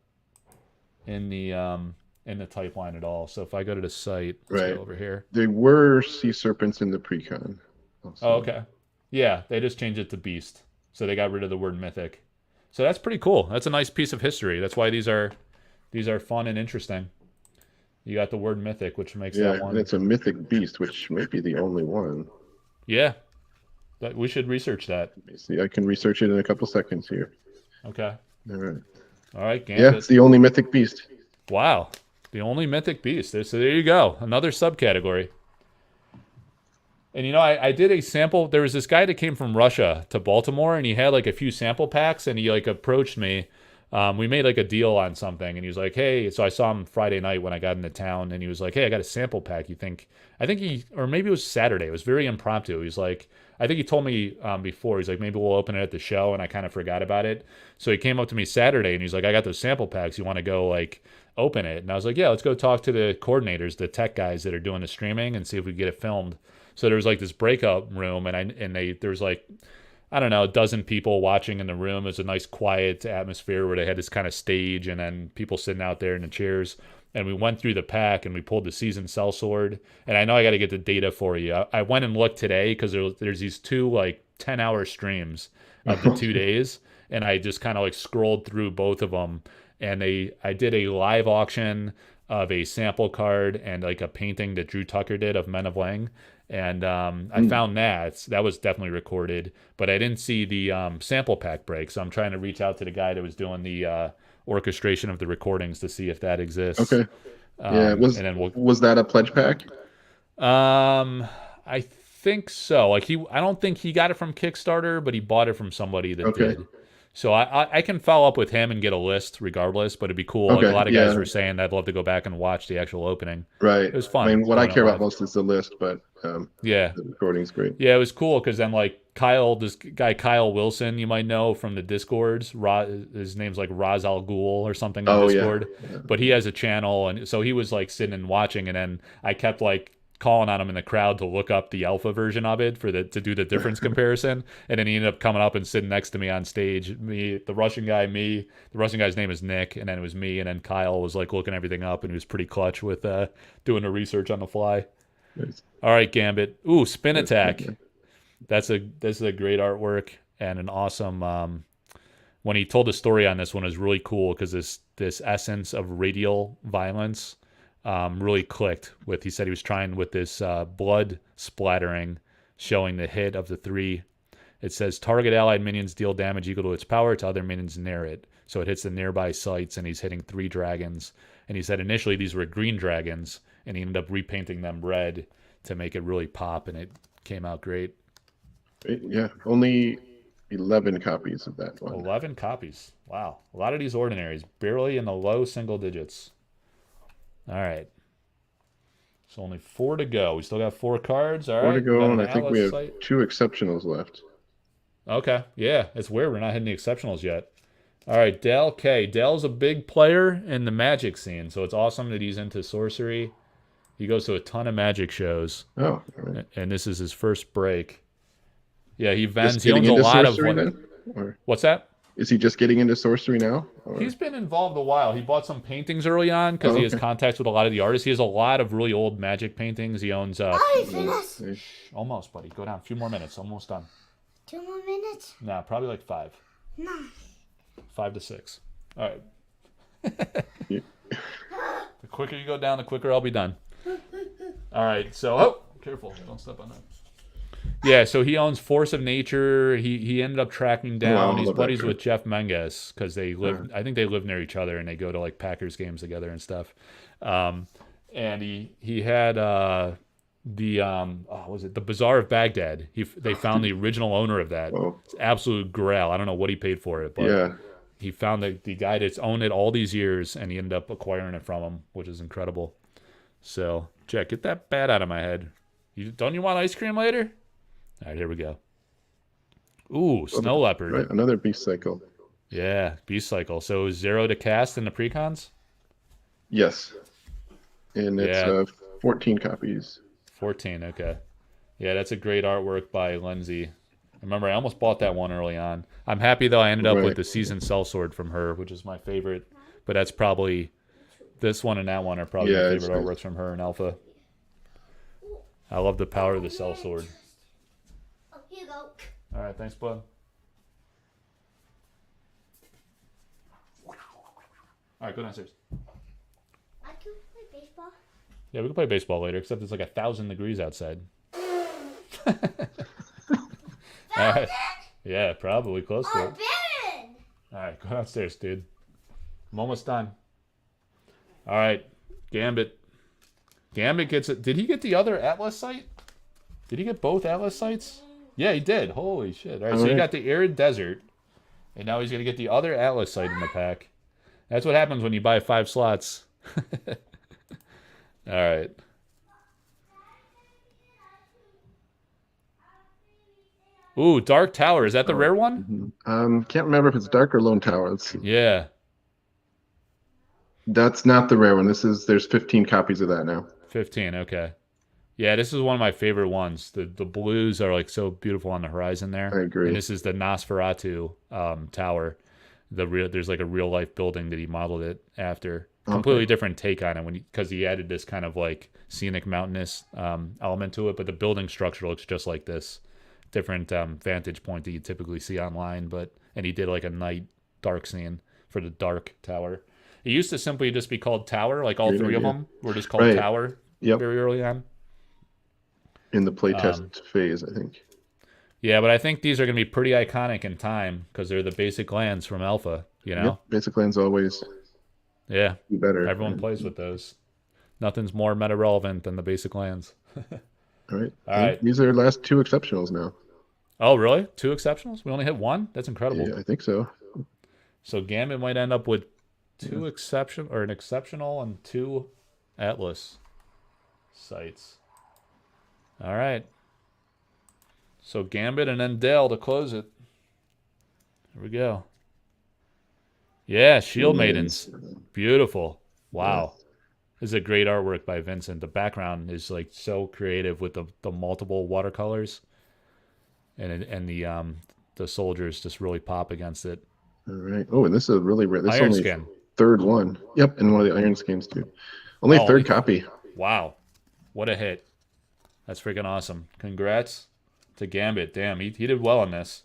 in the type line at all. So if I go to the site, let's Right. go over here. There were Sea Serpents in the precon. Also. Oh, okay. Yeah, they just changed it to beast. So they got rid of the word mythic. So that's pretty cool. That's a nice piece of history. That's why these are fun and interesting. You got the word mythic, which makes Yeah, that one. and it's a mythic beast, which may be the only one. Yeah. We should research that. Let me see. I can research it in a couple seconds here. Okay. All right. All right, Yeah, Gambit. it's the only mythic beast. Wow. The only mythic beast. So there you go. Another subcategory. And you know, I did a sample. There was this guy that came from Russia to Baltimore, and he had like a few sample packs, and he like approached me. We made like a deal on something, and he was like, "Hey," so I saw him Friday night when I got into town, and he was like, "Hey, I got a sample pack. You think?" I think he, or maybe it was Saturday. It was very impromptu. He's like, I think he told me before. He's like, maybe we'll open it at the show, and I kind of forgot about it. So he came up to me Saturday, and he's like, "I got those sample packs. You want to go like open it?" And I was like, "Yeah, let's go talk to the coordinators, the tech guys that are doing the streaming, and see if we can get it filmed." So there was like this breakout room, and there was like, I don't know, a dozen people watching in the room. It was a nice quiet atmosphere where they had this kind of stage and then people sitting out there in the chairs. And we went through the pack and we pulled the seasoned sellsword. And I know I got to get the data for you. I went and looked today because there's these two like 10-hour streams of the 2 days. And I just kind of like scrolled through both of them. And I did a live auction of a sample card and like a painting that Drew Tucker did of Men of Lang. And I found that was definitely recorded, but I didn't see the sample pack break. So I'm trying to reach out to the guy that was doing the orchestration of the recordings to see if that exists. Okay. Yeah. Was that a pledge pack? I think so. Like I don't think he got it from Kickstarter, but he bought it from somebody that did. So I can follow up with him and get a list regardless, but it'd be cool. Okay, Like a lot of guys were saying I'd love to go back and watch the actual opening. Right. It was fun. I mean, what I care about most is the list, but yeah, the recording's great. Yeah, it was cool because then like this guy Kyle Wilson, you might know from the Discords. His name's like Raz Al Ghul or something on Discord. Yeah. But he has a channel, and so he was like sitting and watching, and then I kept like calling on him in the crowd to look up the alpha version of it to do the difference comparison, and then he ended up coming up and sitting next to me on stage. The Russian guy's name is Nick, and then it was me, and then Kyle was like looking everything up, and he was pretty clutch with doing the research on the fly. Nice. All right, Gambit. Ooh, Spin Attack. This is a great artwork and an awesome. When he told the story on this one, it was really cool because this essence of radial violence really clicked with. He said he was trying with this blood splattering, showing the hit of the 3. It says target allied minions deal damage equal to its power to other minions near it. So it hits the nearby sites, and he's hitting 3 dragons. And he said initially these were green dragons, and he ended up repainting them red to make it really pop, and it came out great. Yeah, only 11 copies of that one. 11 copies. Wow. A lot of these ordinaries, barely in the low single digits. All right. So only 4 to go. We still got 4 cards. All right. 4 to go, and I think we have 2 exceptionals left. Okay. Yeah, it's weird. We're not hitting the exceptionals yet. All right, Dell K. Dell's a big player in the Magic scene, so it's awesome that he's into sorcery. He goes to a ton of Magic shows. Oh, all right. And this is his first break. Yeah, he owns a lot of. What's that? Is he just getting into sorcery now? Or? He's been involved a while. He bought some paintings early on because he has contacts with a lot of the artists. He has a lot of really old Magic paintings. He owns. Almost, buddy. Go down. A few more minutes. Almost done. 2 more minutes? Nah, probably like 5. No. 5 to 6. All right. The quicker you go down, the quicker I'll be done. All right. So, careful. Don't step on that. Yeah, so he owns Force of Nature. He ended up tracking down. He's buddies with Jeff Menges because they live. I think they live near each other, and they go to like Packers games together and stuff. And he had the Bazaar of Baghdad. They found the original owner of that. It's absolute grail. I don't know what he paid for it, but he found the guy that's owned it all these years, and he ended up acquiring it from him, which is incredible. So, Jack, get that bat out of my head. Don't you want ice cream later? All right, here we go. Ooh, Snow Leopard. Right, another Beast Cycle. Yeah, Beast Cycle. So 0 to cast in the precons? Yes. And it's 14 copies. 14, okay. Yeah, that's a great artwork by Lindsay. Remember, I almost bought that one early on. I'm happy, though, I ended up with the Seasoned Sellsword from her, which is my favorite. But that's probably... This one and that one are probably my favorite artworks from her in Alpha. I love the power of the Sellsword. Here you go. All right, thanks, bud. All right, go downstairs. I can play baseball. Yeah, we can play baseball later, except it's like 1,000 degrees outside. All right. Yeah, probably close to it. Baron! All right, go downstairs, dude. I'm almost done. All right, Gambit. Gambit gets it. Did he get the other Atlas site? Did he get both Atlas sites? Yeah, he did. Holy shit. All right, so he got the Arid Desert, and now he's going to get the other Atlas site in the pack. That's what happens when you buy 5 slots. All right. Ooh, Dark Tower. Is that the rare one? Can't remember if it's Dark or Lone Tower. Let's see. Yeah. That's not the rare one. There's 15 copies of that now. 15, okay. Yeah, this is one of my favorite ones. The blues are like so beautiful on the horizon there. I agree. And this is the Nosferatu tower. There's like a real life building that he modeled it after. Completely different take on it because he added this kind of like scenic mountainous element to it, but the building structure looks just like this. Different vantage point that you typically see online, and he did like a night dark scene for the Dark Tower. It used to simply just be called Tower, like all three of them were just called Tower very early on. In the playtest phase, I think. Yeah, but I think these are going to be pretty iconic in time because they're the basic lands from Alpha, you know? Yep, basic lands always better. Everyone plays with those. Nothing's more meta relevant than the basic lands. All right. All right. These are our last 2 exceptionals now. Oh, really? 2 exceptionals? We only hit 1? That's incredible. Yeah, I think so. So Gambit might end up with an exceptional and 2 Atlas sites. All right. So Gambit and then Dale to close it. Here we go. Yeah, Shield Maidens. Beautiful. Wow. Yes. This is a great artwork by Vincent. The background is like so creative with the multiple watercolors. And the soldiers just really pop against it. All right. Oh, and this is a really rare. This Iron only Skin. 3rd one. Yep, and one of the Iron Skins too. Only 3rd copy. Wow. What a hit. That's freaking awesome. Congrats to Gambit. Damn, he did well on this.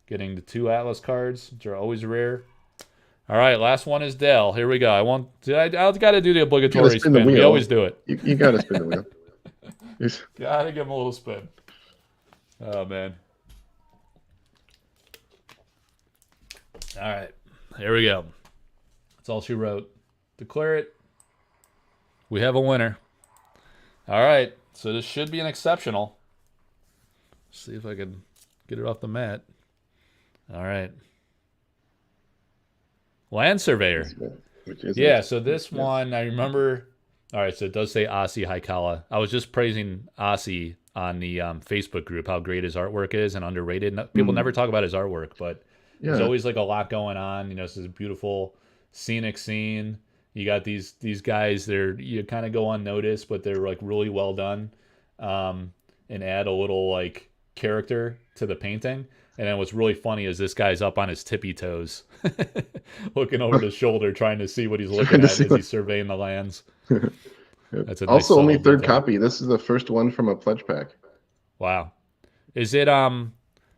Getting the 2 Atlas cards, which are always rare. All right, last one is Dell. Here we go. I got to do the obligatory spin. We always do it. You got to spin the wheel. Got to give him a little spin. Oh, man. All right, here we go. That's all she wrote. Declare it. We have a winner. All right, so this should be an exceptional. See if I can get it off the mat. All right. Land Surveyor. Yeah, so this one, I remember. All right, so it does say Asi Haikala. I was just praising Asi on the Facebook group, how great his artwork is and underrated. People never talk about his artwork, but there's always like a lot going on. You know, this is a beautiful scenic scene. You got these guys, you kind of go unnoticed, but they're like really well done, and add a little like character to the painting. And then what's really funny is this guy's up on his tippy toes, looking over his shoulder, trying to see what he's looking at as he's surveying the lands. That's a nice also only 3rd detail. copy. This is the first one from a pledge pack. Wow. Is it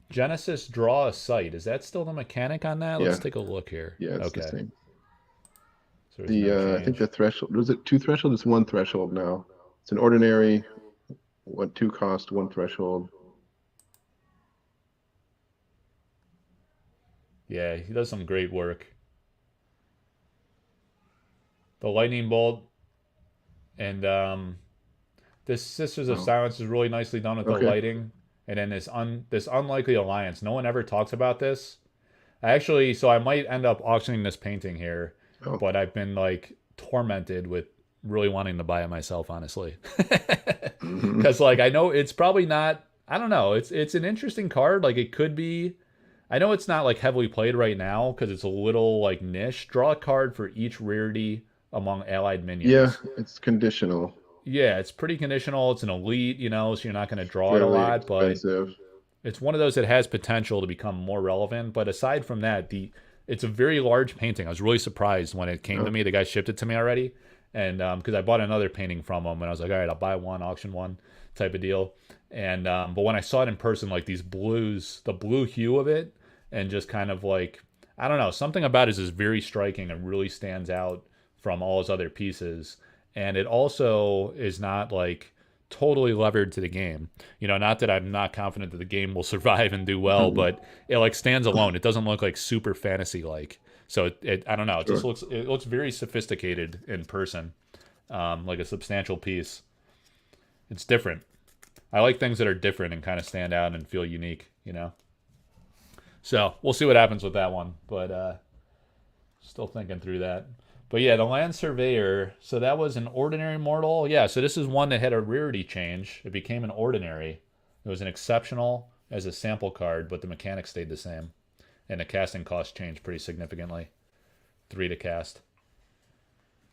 Genesis Draw a Site? Is that still the mechanic on that? Let's take a look here. Yeah, it's the same. So no I think the threshold, was it 2 threshold? It's 1 threshold now. It's an ordinary, 2 cost, 1 threshold. Yeah, he does some great work. The Lightning Bolt and this Sisters of Silence is really nicely done with the lighting. And then this Unlikely Alliance. No one ever talks about this. So I might end up auctioning this painting here, but I've been like tormented with really wanting to buy it myself, honestly. Because like I know it's probably not. I don't know. It's an interesting card. Like it could be. I know it's not like heavily played right now because it's a little like niche. Draw a card for each rarity among allied minions. Yeah, it's conditional. Yeah, it's pretty conditional. It's an elite, so you're not going to draw it a lot, expensive. But it's one of those that has potential to become more relevant. But aside from that, it's a very large painting. I was really surprised when it came to me. The guy shipped it to me already, and because I bought another painting from him, and I was like, all right, I'll buy one, auction one, type of deal. And but when I saw it in person, like these blues, the blue hue of it, and just kind of like, I don't know, something about it is very striking and really stands out from all his other pieces. And it also is not like totally levered to the game. You know, not that I'm not confident that the game will survive and do well, but it like stands alone. It doesn't look like super fantasy like. So I don't know. It just looks very sophisticated in person, like a substantial piece. It's different. I like things that are different and kind of stand out and feel unique, you know? So we'll see what happens with that one, but still thinking through that. But yeah, the Land Surveyor, so that was an ordinary mortal. Yeah, so this is one that had a rarity change. It became an ordinary. It was an exceptional as a sample card, but the mechanics stayed the same. And the casting cost changed pretty significantly. 3 to cast.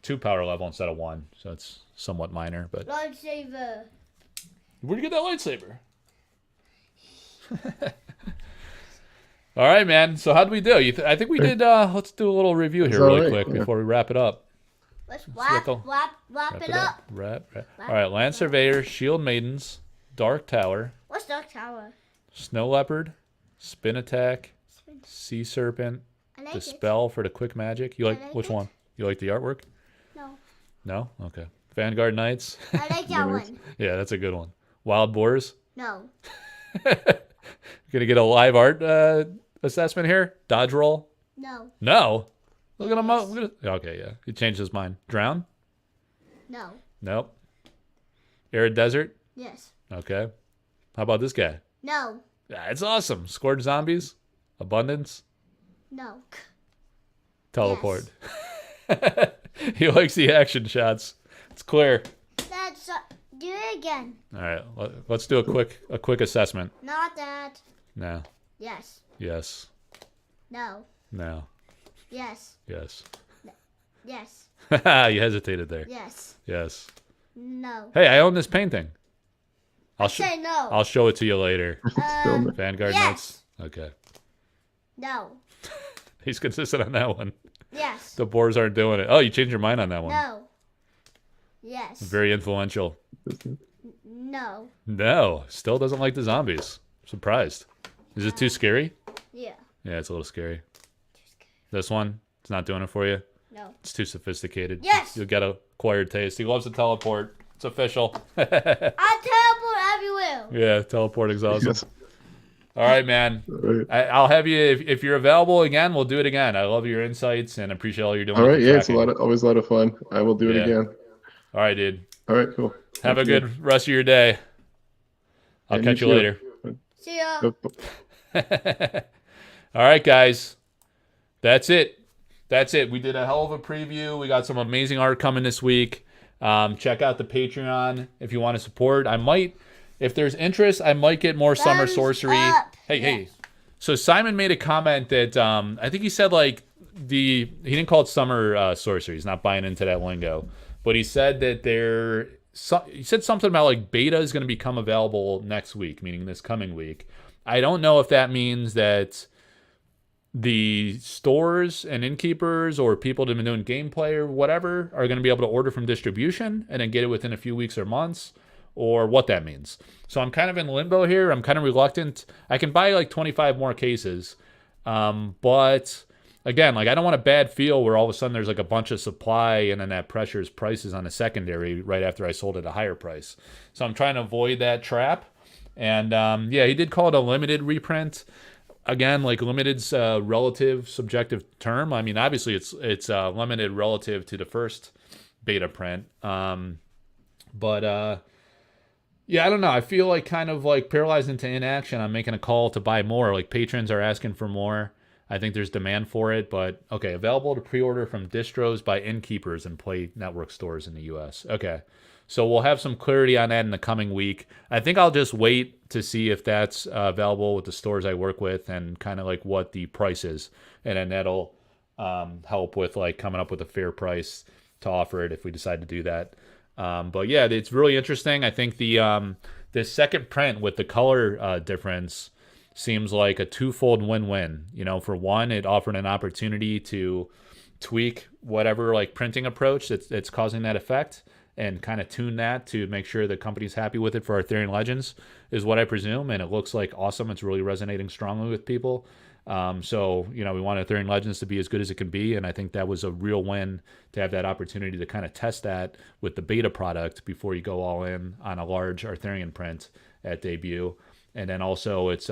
2 power level instead of 1, so it's somewhat minor. But Lightsaber. where'd you get that lightsaber? All right, man. So how'd we do? I think we did. Let's do a little review here really quick before we wrap it up. Let's wrap it up. Wrap. All right, Land Surveyor, Shield Maidens, Dark Tower. What's Dark Tower? Snow Leopard, Spin Attack, Sea Serpent, I like Dispel for the quick magic. You like which one? You like the artwork? No. No? Okay. Vanguard Knights. I like that one. Yeah, that's a good one. Wild Boars. No. Gonna get a live art assessment here. Dodge roll. No. No. Look at him. Okay, yeah. He changed his mind. Drown. No. Nope. Arid Desert. Yes. Okay. How about this guy? No. Yeah, it's awesome. Scourge Zombies. Abundance. No. Teleport. He likes the action shots. It's clear. That's do it again. All right, let's do a quick assessment. Not that. No. Yes. Yes. No. No. Yes. Yes. Yes. You hesitated there. Yes. Yes. No. Hey, I own this painting. Say no. I'll show it to you later. Vanguard yes. Knights. Okay. No. He's consistent on that one. Yes. The boars aren't doing it. Oh, you changed your mind on that one. No. Yes. Very influential. No. No. Still doesn't like the zombies. Surprised. Is it too scary? Yeah. Yeah, it's a little scary. This one, it's not doing it for you? No. It's too sophisticated. Yes. You'll get a acquired taste. He loves to teleport. It's official. I teleport everywhere. Yeah, teleporting's awesome. Yes. All right, man. All right. I'll have you, if you're available again, we'll do it again. I love your insights and appreciate all you're doing. All with right. the Yeah, it's tracking. always a lot of fun. I will do it again. All right, dude. All right. Cool. Have a good rest of your day. I'll And catch you too. later. See ya. All right, guys. That's it. We did a hell of a preview. We got some amazing art coming this week. Check out the Patreon if you want to support. I might, if there's interest, I might get more summer sorcery. up. Hey. So Simon made a comment that I think he said like he didn't call it summer sorcery. He's not buying into that lingo, but he said that he said something about like beta is going to become available next week, meaning this coming week. I don't know if that means that the stores and innkeepers or people that have been doing gameplay or whatever are going to be able to order from distribution and then get it within a few weeks or months, or what that means. So I'm kind of in limbo here. I'm kind of reluctant. I can buy like 25 more cases, but again, like I don't want a bad feel where all of a sudden there's like a bunch of supply and then that pressures prices on a secondary right after I sold at a higher price. So I'm trying to avoid that trap. And yeah, he did call it a limited reprint. Again, like limited's relative subjective term. I mean, obviously it's limited relative to the first beta print. But yeah, I don't know. I feel like kind of like paralyzed into inaction. I'm making a call to buy more. Like patrons are asking for more. I think there's demand for it, but okay, available to pre-order from distros by innkeepers and Play Network stores in the US. Okay. So we'll have some clarity on that in the coming week. I think I'll just wait to see if that's available with the stores I work with and kind of like what the price is. And then that'll help with like coming up with a fair price to offer it if we decide to do that. But yeah, it's really interesting. I think the second print with the color difference seems like a twofold win-win. You know, for one, it offered an opportunity to tweak whatever like printing approach that's causing that effect, and kind of tune that to make sure the company's happy with it for Arthurian Legends, is what I presume. And it looks like awesome. It's really resonating strongly with people. So, we want Arthurian Legends to be as good as it can be, and I think that was a real win to have that opportunity to kind of test that with the beta product before you go all in on a large Arthurian print at debut. And then also it's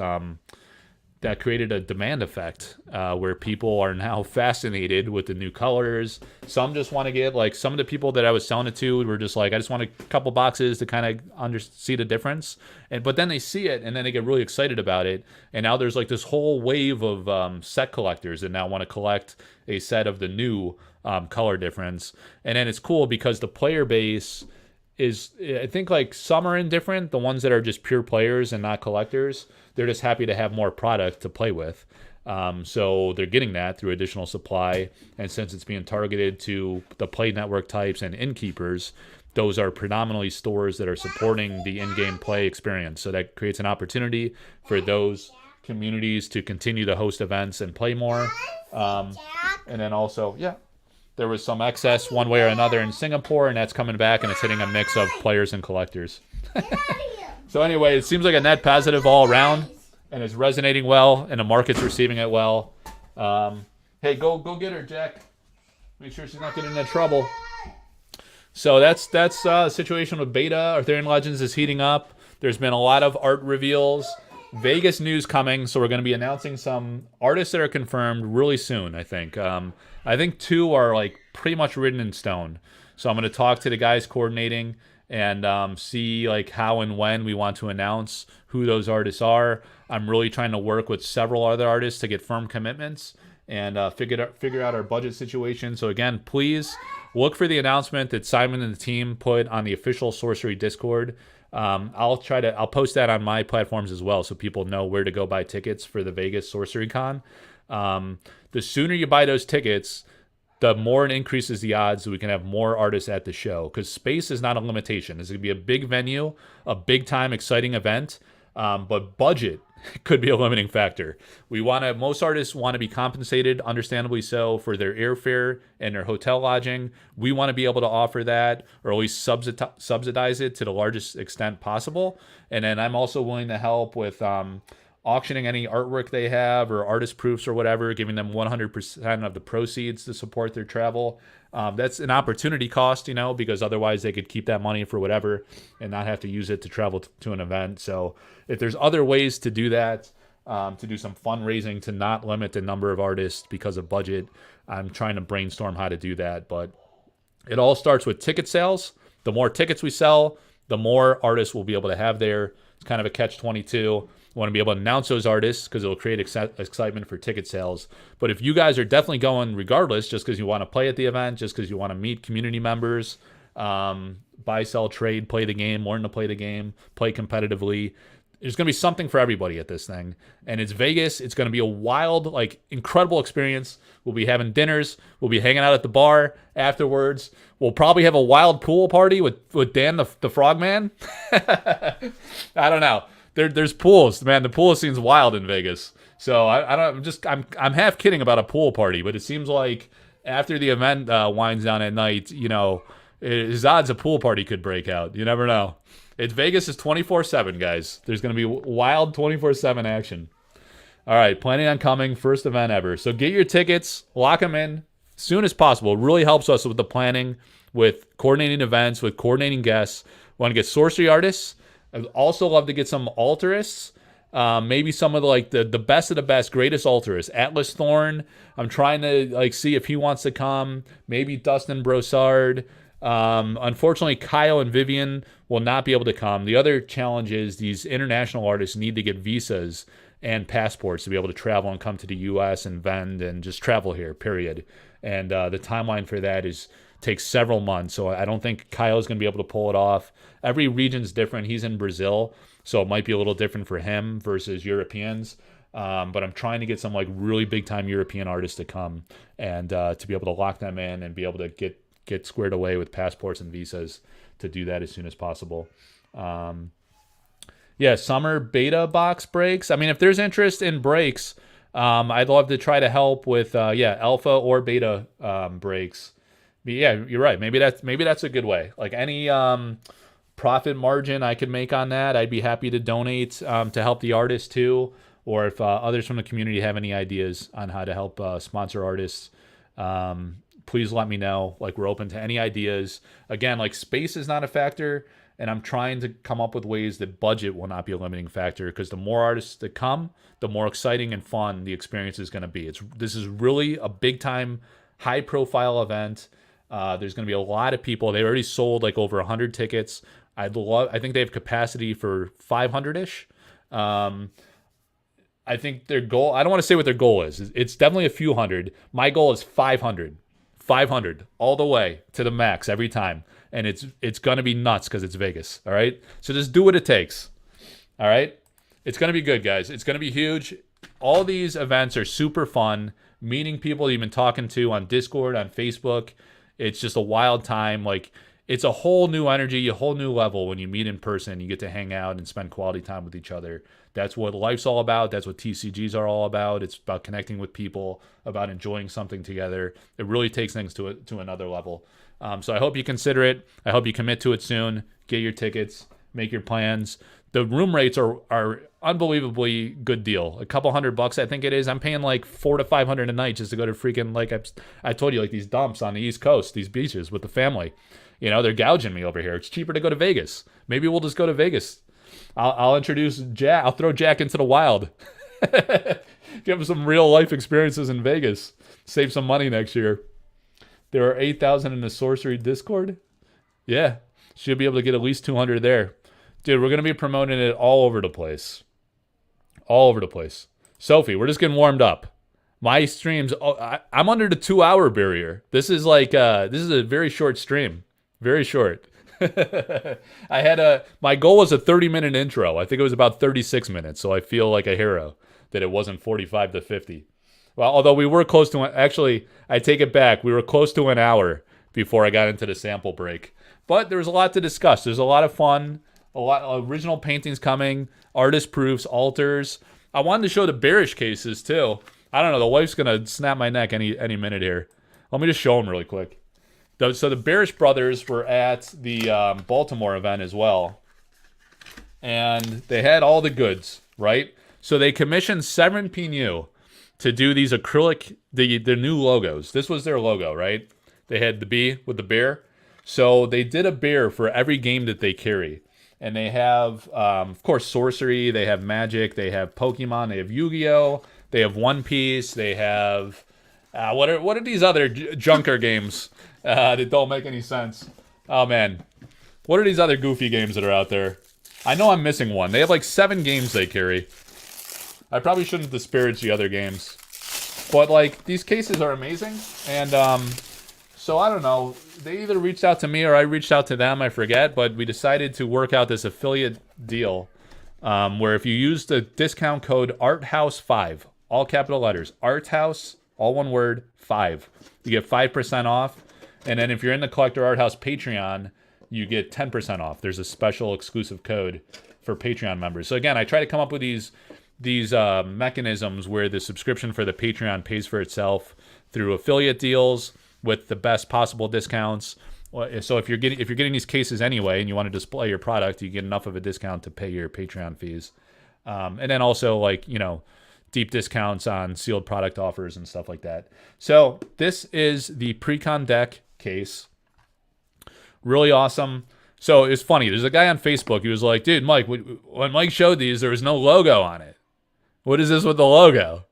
that created a demand effect where people are now fascinated with the new colors. Some just want to get, like, some of the people that I was selling it to were just like, I just want a couple boxes to kind of see the difference. But then they see it, and then they get really excited about it. And now there's like this whole wave of set collectors that now want to collect a set of the new color difference. And then it's cool because the player base is, I think, like, some are indifferent. The ones that are just pure players and not collectors, they're just happy to have more product to play with. So they're getting that through additional supply. And since it's being targeted to the play network types and innkeepers, those are predominantly stores that are supporting the in-game play experience. So that creates an opportunity for those communities to continue to host events and play more. And then also, there was some excess one way or another in Singapore, and that's coming back, and it's hitting a mix of players and collectors. So anyway, it seems like a net positive all around, and it's resonating well, and the market's receiving it well. Hey, go get her, Jack. Make sure she's not getting into trouble. So that's the situation with beta. Arthurian Legends is heating up. There's been a lot of art reveals. Vegas news coming, so we're going to be announcing some artists that are confirmed really soon, I think. I think 2 are, like, pretty much written in stone. So I'm going to talk to the guys coordinating and see, like, how and when we want to announce who those artists are. I'm really trying to work with several other artists to get firm commitments and figure out our budget situation. So again, please look for the announcement that Simon and the team put on the official Sorcery Discord. I'll post that on my platforms as well, so people know where to go buy tickets for the Vegas Sorcery Con. The sooner you buy those tickets, the more it increases the odds that we can have more artists at the show, because space is not a limitation. It's going to be a big venue, a big time, exciting event, but budget could be a limiting factor. Most artists want to be compensated, understandably so, for their airfare and their hotel lodging. We want to be able to offer that, or at least subsidize it to the largest extent possible. And then I'm also willing to help with auctioning any artwork they have or artist proofs or whatever, giving them 100% of the proceeds to support their travel. That's an opportunity cost, because otherwise they could keep that money for whatever and not have to use it to travel to an event. So if there's other ways to do that, to do some fundraising to not limit the number of artists because of budget, I'm trying to brainstorm how to do that. But it all starts with ticket sales. The more tickets we sell, the more artists we'll be able to have there. It's kind of a catch-22. We want to be able to announce those artists because it'll create excitement for ticket sales. But if you guys are definitely going regardless, just because you want to play at the event, just because you want to meet community members, buy, sell, trade, play the game, learn to play the game, play competitively, there's going to be something for everybody at this thing. And it's Vegas. It's going to be a wild, like, incredible experience. We'll be having dinners. We'll be hanging out at the bar afterwards. We'll probably have a wild pool party with Dan the Frogman. I don't know. There's pools, man. The pool scene's wild in Vegas. So I'm half kidding about a pool party, but it seems like after the event winds down at night, his odds a pool party could break out. You never know. Vegas is 24/7, guys. There's going to be wild 24/7 action. All right, planning on coming, first event ever. So get your tickets, lock them in as soon as possible. It really helps us with the planning, with coordinating events, with coordinating guests. We want to get sorcery artists. I'd also love to get some altarists. Maybe some of the best of the best, greatest altarists. Atlas Thorn. I'm trying to see if he wants to come. Maybe Dustin Brossard. Unfortunately, Kyle and Vivian will not be able to come. The other challenge is these international artists need to get visas and passports to be able to travel and come to the U.S. and vend and just travel here, period. And the timeline for that takes several months, so I don't think Kyle's going to be able to pull it off. Every region's different. He's in Brazil, so it might be a little different for him versus Europeans. But I'm trying to get some really big-time European artists to come and to be able to lock them in and be able to get squared away with passports and visas to do that as soon as possible. Summer beta box breaks. I mean, if there's interest in breaks, I'd love to try to help with alpha or beta breaks. But yeah, you're right. Maybe that's a good way. Like any profit margin I could make on that, I'd be happy to donate to help the artist too. or if others from the community have any ideas on how to help sponsor artists, please let me know. Like, we're open to any ideas. Again, like, space is not a factor, and I'm trying to come up with ways that budget will not be a limiting factor, because the more artists that come, the more exciting and fun the experience is going to be. This is really a big time, high profile event. There's going to be a lot of people. They already sold like over 100 tickets. I think they have capacity for 500-ish. I think their goal, I don't want to say what their goal is. It's definitely a few hundred. My goal is 500. 500 all the way to the max every time. And it's going to be nuts because it's Vegas. All right. So just do what it takes. All right. It's going to be good, guys. It's going to be huge. All these events are super fun. Meeting people you've been talking to on Discord, on Facebook. It's just a wild time. Like, it's a whole new energy, a whole new level when you meet in person. You get to hang out and spend quality time with each other. That's what life's all about. That's what TCGs are all about. It's about connecting with people, about enjoying something together. It really takes things to another level. So I hope you consider it. I hope you commit to it soon. Get your tickets. Make your plans. The room rates are unbelievably good deal. A couple $100, I think it is. I'm paying like $400 to $500 a night just to go to freaking, like I told you, like these dumps on the East Coast, these beaches with the family. You know, they're gouging me over here. It's cheaper to go to Vegas. Maybe we'll just go to Vegas. I'll introduce Jack. I'll throw Jack into the wild. Give him some real life experiences in Vegas. Save some money next year. There are 8,000 in the Sorcery Discord. Yeah, should be able to get at least 200 there. Dude, we're going to be promoting it all over the place. All over the place. Sophie, we're just getting warmed up. My streams, I'm under the 2-hour barrier. This is like, this is a very short stream. Very short. My goal was a 30-minute intro. I think it was about 36 minutes, so I feel like a hero that it wasn't 45 to 50. Well, although we were close to, actually, I take it back. We were close to an hour before I got into the sample break. But there was a lot to discuss. There's a lot of fun. A lot of original paintings coming, artist proofs, altars. I wanted to show the bearish cases too. I don't know. The wife's gonna snap my neck any minute here. Let me just show them really quick. So the Bearish brothers were at the Baltimore event as well, and they had all the goods, right? So they commissioned Severin Pinu to do these acrylic, their new logos. This was their logo, right? They had the bee with the bear. So they did a bear for every game that they carry. And they have, of course, Sorcery. They have Magic. They have Pokemon. They have Yu-Gi-Oh! They have One Piece. They have... what are these other junker games that don't make any sense? Oh, man. What are these other goofy games that are out there? I know I'm missing one. They have like 7 games they carry. I probably shouldn't disparage the other games. But, like, these cases are amazing. And, so I don't know. They either reached out to me or I reached out to them. I forget. But we decided to work out this affiliate deal where if you use the discount code ARTHOUSE5, all capital letters, ARTHOUSE, all one word, 5, you get 5% off. And then if you're in the Collector Arthouse Patreon, you get 10% off. There's a special exclusive code for Patreon members. So again, I try to come up with these mechanisms where the subscription for the Patreon pays for itself through affiliate deals with the best possible discounts. So if you're getting these cases anyway and you want to display your product, you get enough of a discount to pay your Patreon fees. And then also, like, you know, deep discounts on sealed product offers and stuff like that. So this is the pre-con deck case. Really awesome. So it's funny. There's a guy on Facebook. He was like, dude, Mike, when Mike showed these, there was no logo on it. What is this with the logo?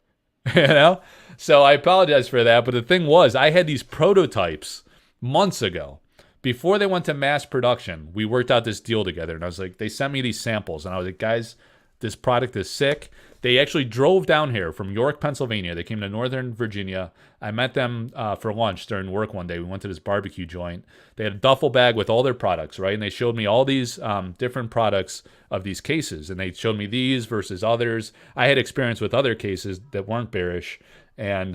You know? So I apologize for that. But the thing was, I had these prototypes months ago. Before they went to mass production, we worked out this deal together. And I was like, they sent me these samples. And I was like, guys, this product is sick. They actually drove down here from York, Pennsylvania. They came to Northern Virginia. I met them for lunch during work one day. We went to this barbecue joint. They had a duffel bag with all their products, right? And they showed me all these different products of these cases. And they showed me these versus others. I had experience with other cases that weren't bearish. And,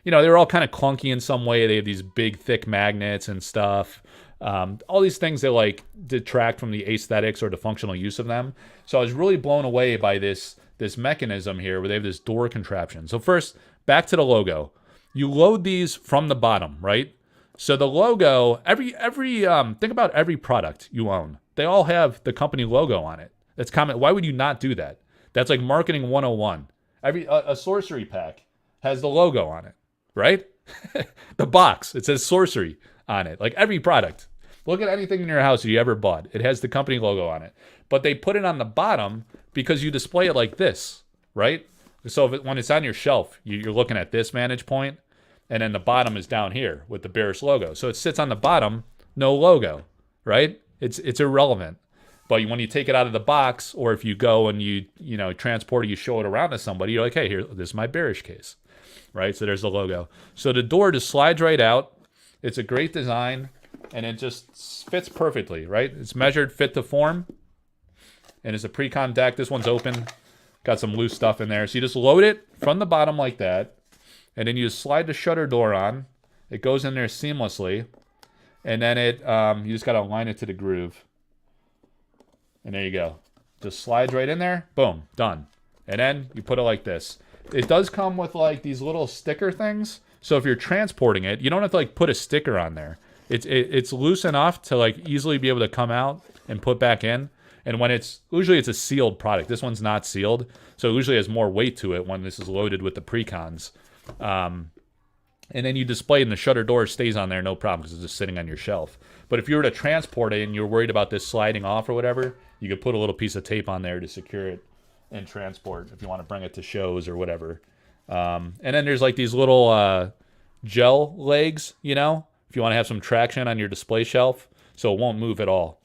you know, they were all kind of clunky in some way. They have these big, thick magnets and stuff. All these things that, like, detract from the aesthetics or the functional use of them. So I was really blown away by this mechanism here where they have this door contraption. So first, back to the logo. You load these from the bottom, right? So the logo, think about every product you own. They all have the company logo on it. That's common. Why would you not do that? That's like marketing 101. A sorcery pack has the logo on it, right? The box, it says sorcery on it. Like every product. Look at anything in your house you ever bought. It has the company logo on it. But they put it on the bottom because you display it like this, right? So when it's on your shelf, you're looking at this vantage point, and then the bottom is down here with the bearish logo. So it sits on the bottom, no logo, right? It's irrelevant. But when you take it out of the box, or if you go and you transport it, you show it around to somebody, you're like, hey, here, this is my bearish case, right? So there's the logo. So the door just slides right out. It's a great design, and it just fits perfectly, right? It's measured fit to form, and it's a pre-con deck. This one's open. Got some loose stuff in there. So you just load it from the bottom like that, and then you just slide the shutter door on. It goes in there seamlessly, and then you just got to align it to the groove. And there you go. Just slides right in there. Boom. Done. And then you put it like this. It does come with like these little sticker things. So if you're transporting it, you don't have to like put a sticker on there. It's loose enough to like easily be able to come out and put back in. And when usually it's a sealed product. This one's not sealed. So it usually has more weight to it when this is loaded with the pre-cons. And then you display it and the shutter door stays on there, no problem, because it's just sitting on your shelf. But if you were to transport it and you're worried about this sliding off or whatever, you could put a little piece of tape on there to secure it and transport if you want to bring it to shows or whatever. And then there's like these little gel legs, if you want to have some traction on your display shelf, so it won't move at all.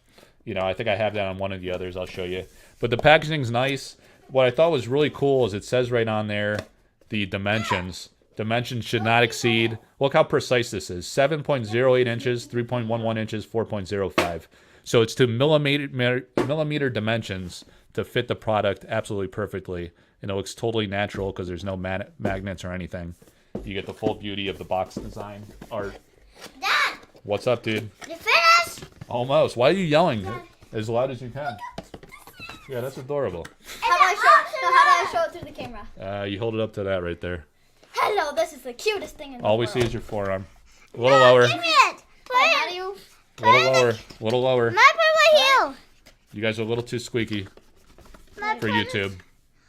I think I have that on one of the others. I'll show you. But the packaging's nice. What I thought was really cool is it says right on there the dimensions. Dimensions should not exceed, look how precise this is, 7.08 inches, 3.11 inches, 4.05. So it's to millimeter dimensions to fit the product absolutely perfectly. And it looks totally natural because there's no magnets or anything. You get the full beauty of the box design art. Dad! What's up, dude? You finished? Almost. Why are you yelling as loud as you can? Yeah, that's adorable. How do I show it through the camera? You hold it up to that right there. Hello, this is the cutest thing in the All world. we see is your forearm. A little lower. Give me it! How do you... A little lower. A little lower. My right here. You guys are a little too squeaky for YouTube.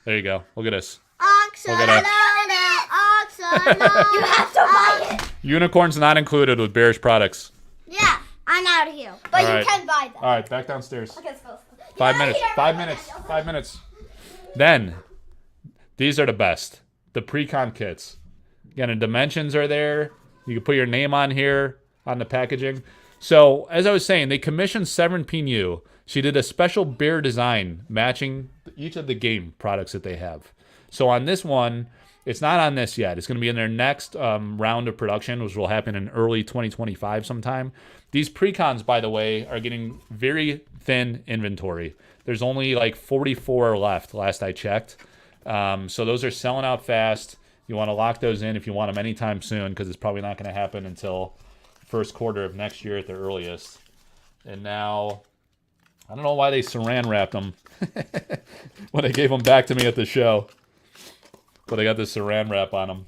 There you go. Look at this. Oxen. Look at that. Oxen. You have to buy it. Unicorns not included with bearish products. Yeah, I'm out of here. But All you right. can buy them. All right, back downstairs. Okay, let's go. 5 minutes. 5 minutes. 5 minutes. Then, these are the best. The pre-con kits. Again, the dimensions are there. You can put your name on here on the packaging. So, as I was saying, they commissioned Severin Pinu. She did a special bear design matching each of the game products that they have. So on this one, it's not on this yet. It's going to be in their next round of production, which will happen in early 2025 sometime. These pre-cons, by the way, are getting very thin inventory. There's only like 44 left, last I checked. So those are selling out fast. You want to lock those in if you want them anytime soon, because it's probably not going to happen until first quarter of next year at the earliest. And now, I don't know why they saran wrapped them when they gave them back to me at the show. But they got this saran wrap on them.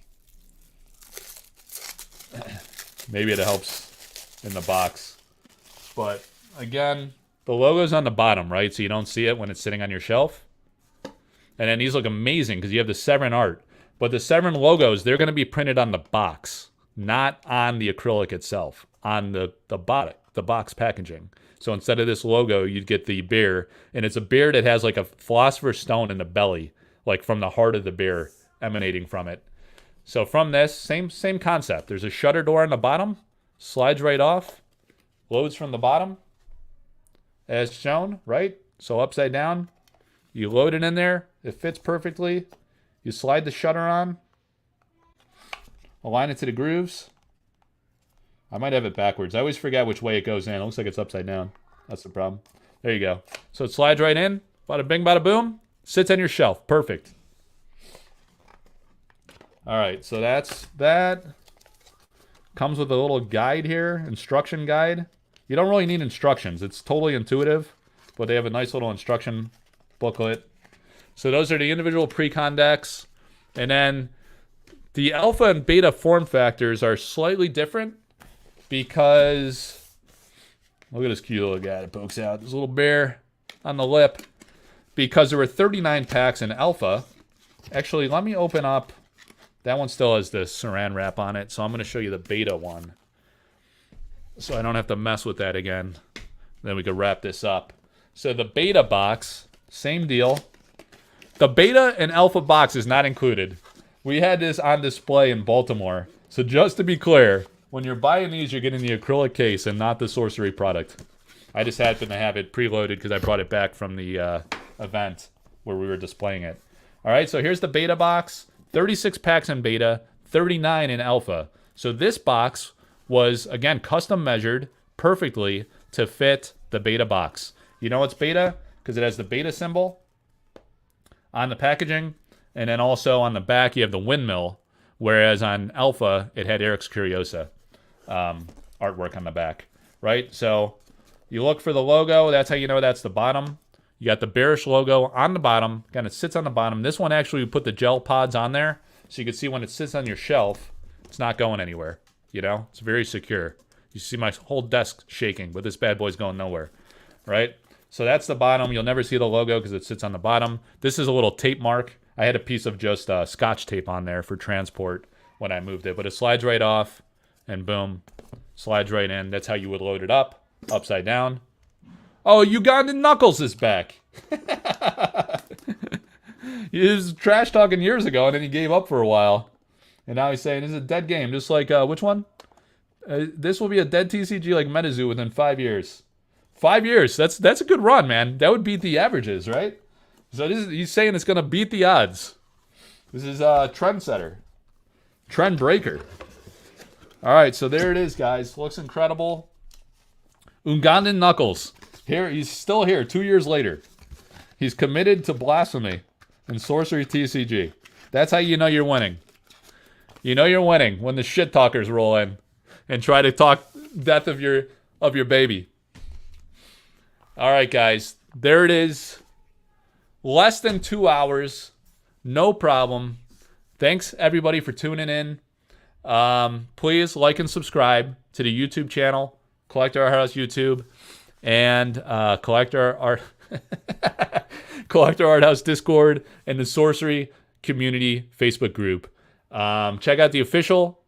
Maybe it helps in the box. But again, the logo's on the bottom, right? So you don't see it when it's sitting on your shelf. And then these look amazing because you have the Severin art. But the Severin logos, they're going to be printed on the box, not on the acrylic itself, on the box packaging. So instead of this logo, you'd get the bear. And it's a bear that has like a philosopher's stone in the belly, like from the heart of the bear emanating from it. So from this, same concept. There's a shutter door on the bottom, slides right off, loads from the bottom, as shown, right? So upside down, you load it in there, it fits perfectly. You slide the shutter on, align it to the grooves. I might have it backwards. I always forget which way it goes in. It looks like it's upside down. That's the problem. There you go. So it slides right in, bada bing, bada boom, sits on your shelf. Perfect. All right, so that's that. Comes with a little guide here, instruction guide. You don't really need instructions. It's totally intuitive, but they have a nice little instruction booklet. So those are the individual pre-con decks. And then the alpha and beta form factors are slightly different because, look at this cute little guy that pokes out. This little bear on the lip. because there were 39 packs in alpha. Actually, let me open up. That one still has the saran wrap on it, so I'm going to show you the beta one. So I don't have to mess with that again. Then we can wrap this up. So the beta box, same deal. The beta and alpha box is not included. We had this on display in Baltimore. So just to be clear, when you're buying these, you're getting the acrylic case and not the sorcery product. I just happen to have it preloaded because I brought it back from the event where we were displaying it. All right, so here's the beta box. 36 packs in beta, 39 in alpha. So this box was, again, custom measured perfectly to fit the beta box. You know it's beta because it has the beta symbol on the packaging, and then also on the back you have the windmill, whereas on alpha it had Eric's Curiosa artwork on the back, right? So you look for the logo, that's how you know that's the bottom. You got the bearish logo on the bottom. Again, it sits on the bottom. This one actually, we put the gel pods on there, so you can see when it sits on your shelf, it's not going anywhere. You know, it's very secure. You see my whole desk shaking, but this bad boy's going nowhere, right? So that's the bottom. You'll never see the logo because it sits on the bottom. This is a little tape mark. I had a piece of just Scotch tape on there for transport when I moved it, but it slides right off, and boom, slides right in. That's how you would load it up, upside down. Oh, Ugandan Knuckles is back. He was trash talking years ago, and then he gave up for a while. And now he's saying, this is a dead game. Just like, which one? This will be a dead TCG like MetaZoo within 5 years. 5 years. That's a good run, man. That would beat the averages, right? So he's saying it's going to beat the odds. This is a trendsetter. Trend breaker. All right, so there it is, guys. Looks incredible. Ugandan Knuckles. Here, he's still here 2 years later. He's committed to blasphemy in Sorcery TCG. That's how you know you're winning. You know you're winning when the shit talkers roll in and try to talk death of your baby. All right, guys. There it is. Less than 2 hours. No problem. Thanks, everybody, for tuning in. Please like and subscribe to the YouTube channel, Collector Arthouse YouTube, and Collector Arthouse Discord, and the Sorcery Community Facebook group. Check out the official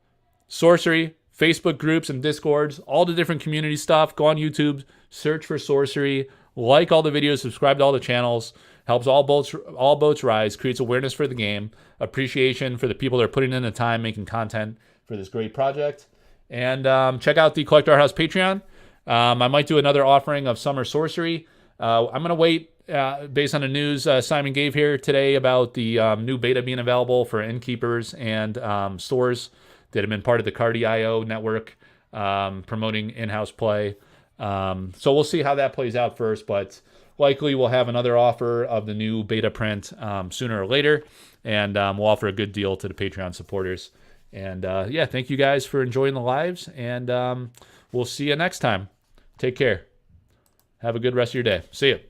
Sorcery Facebook groups and Discords, all the different community stuff. Go on YouTube, search for Sorcery, like all the videos, subscribe to all the channels. Helps all boats rise, creates awareness for the game, appreciation for the people that are putting in the time making content for this great project. And check out the Collector Arthouse Patreon. I might do another offering of Summer Sorcery. I'm going to wait based on the news Simon gave here today about the new beta being available for innkeepers and stores that have been part of the Cardi.io network promoting in-house play. So we'll see how that plays out first, but likely we'll have another offer of the new beta print sooner or later, and we'll offer a good deal to the Patreon supporters. And yeah, thank you guys for enjoying the lives, and we'll see you next time. Take care. Have a good rest of your day. See you.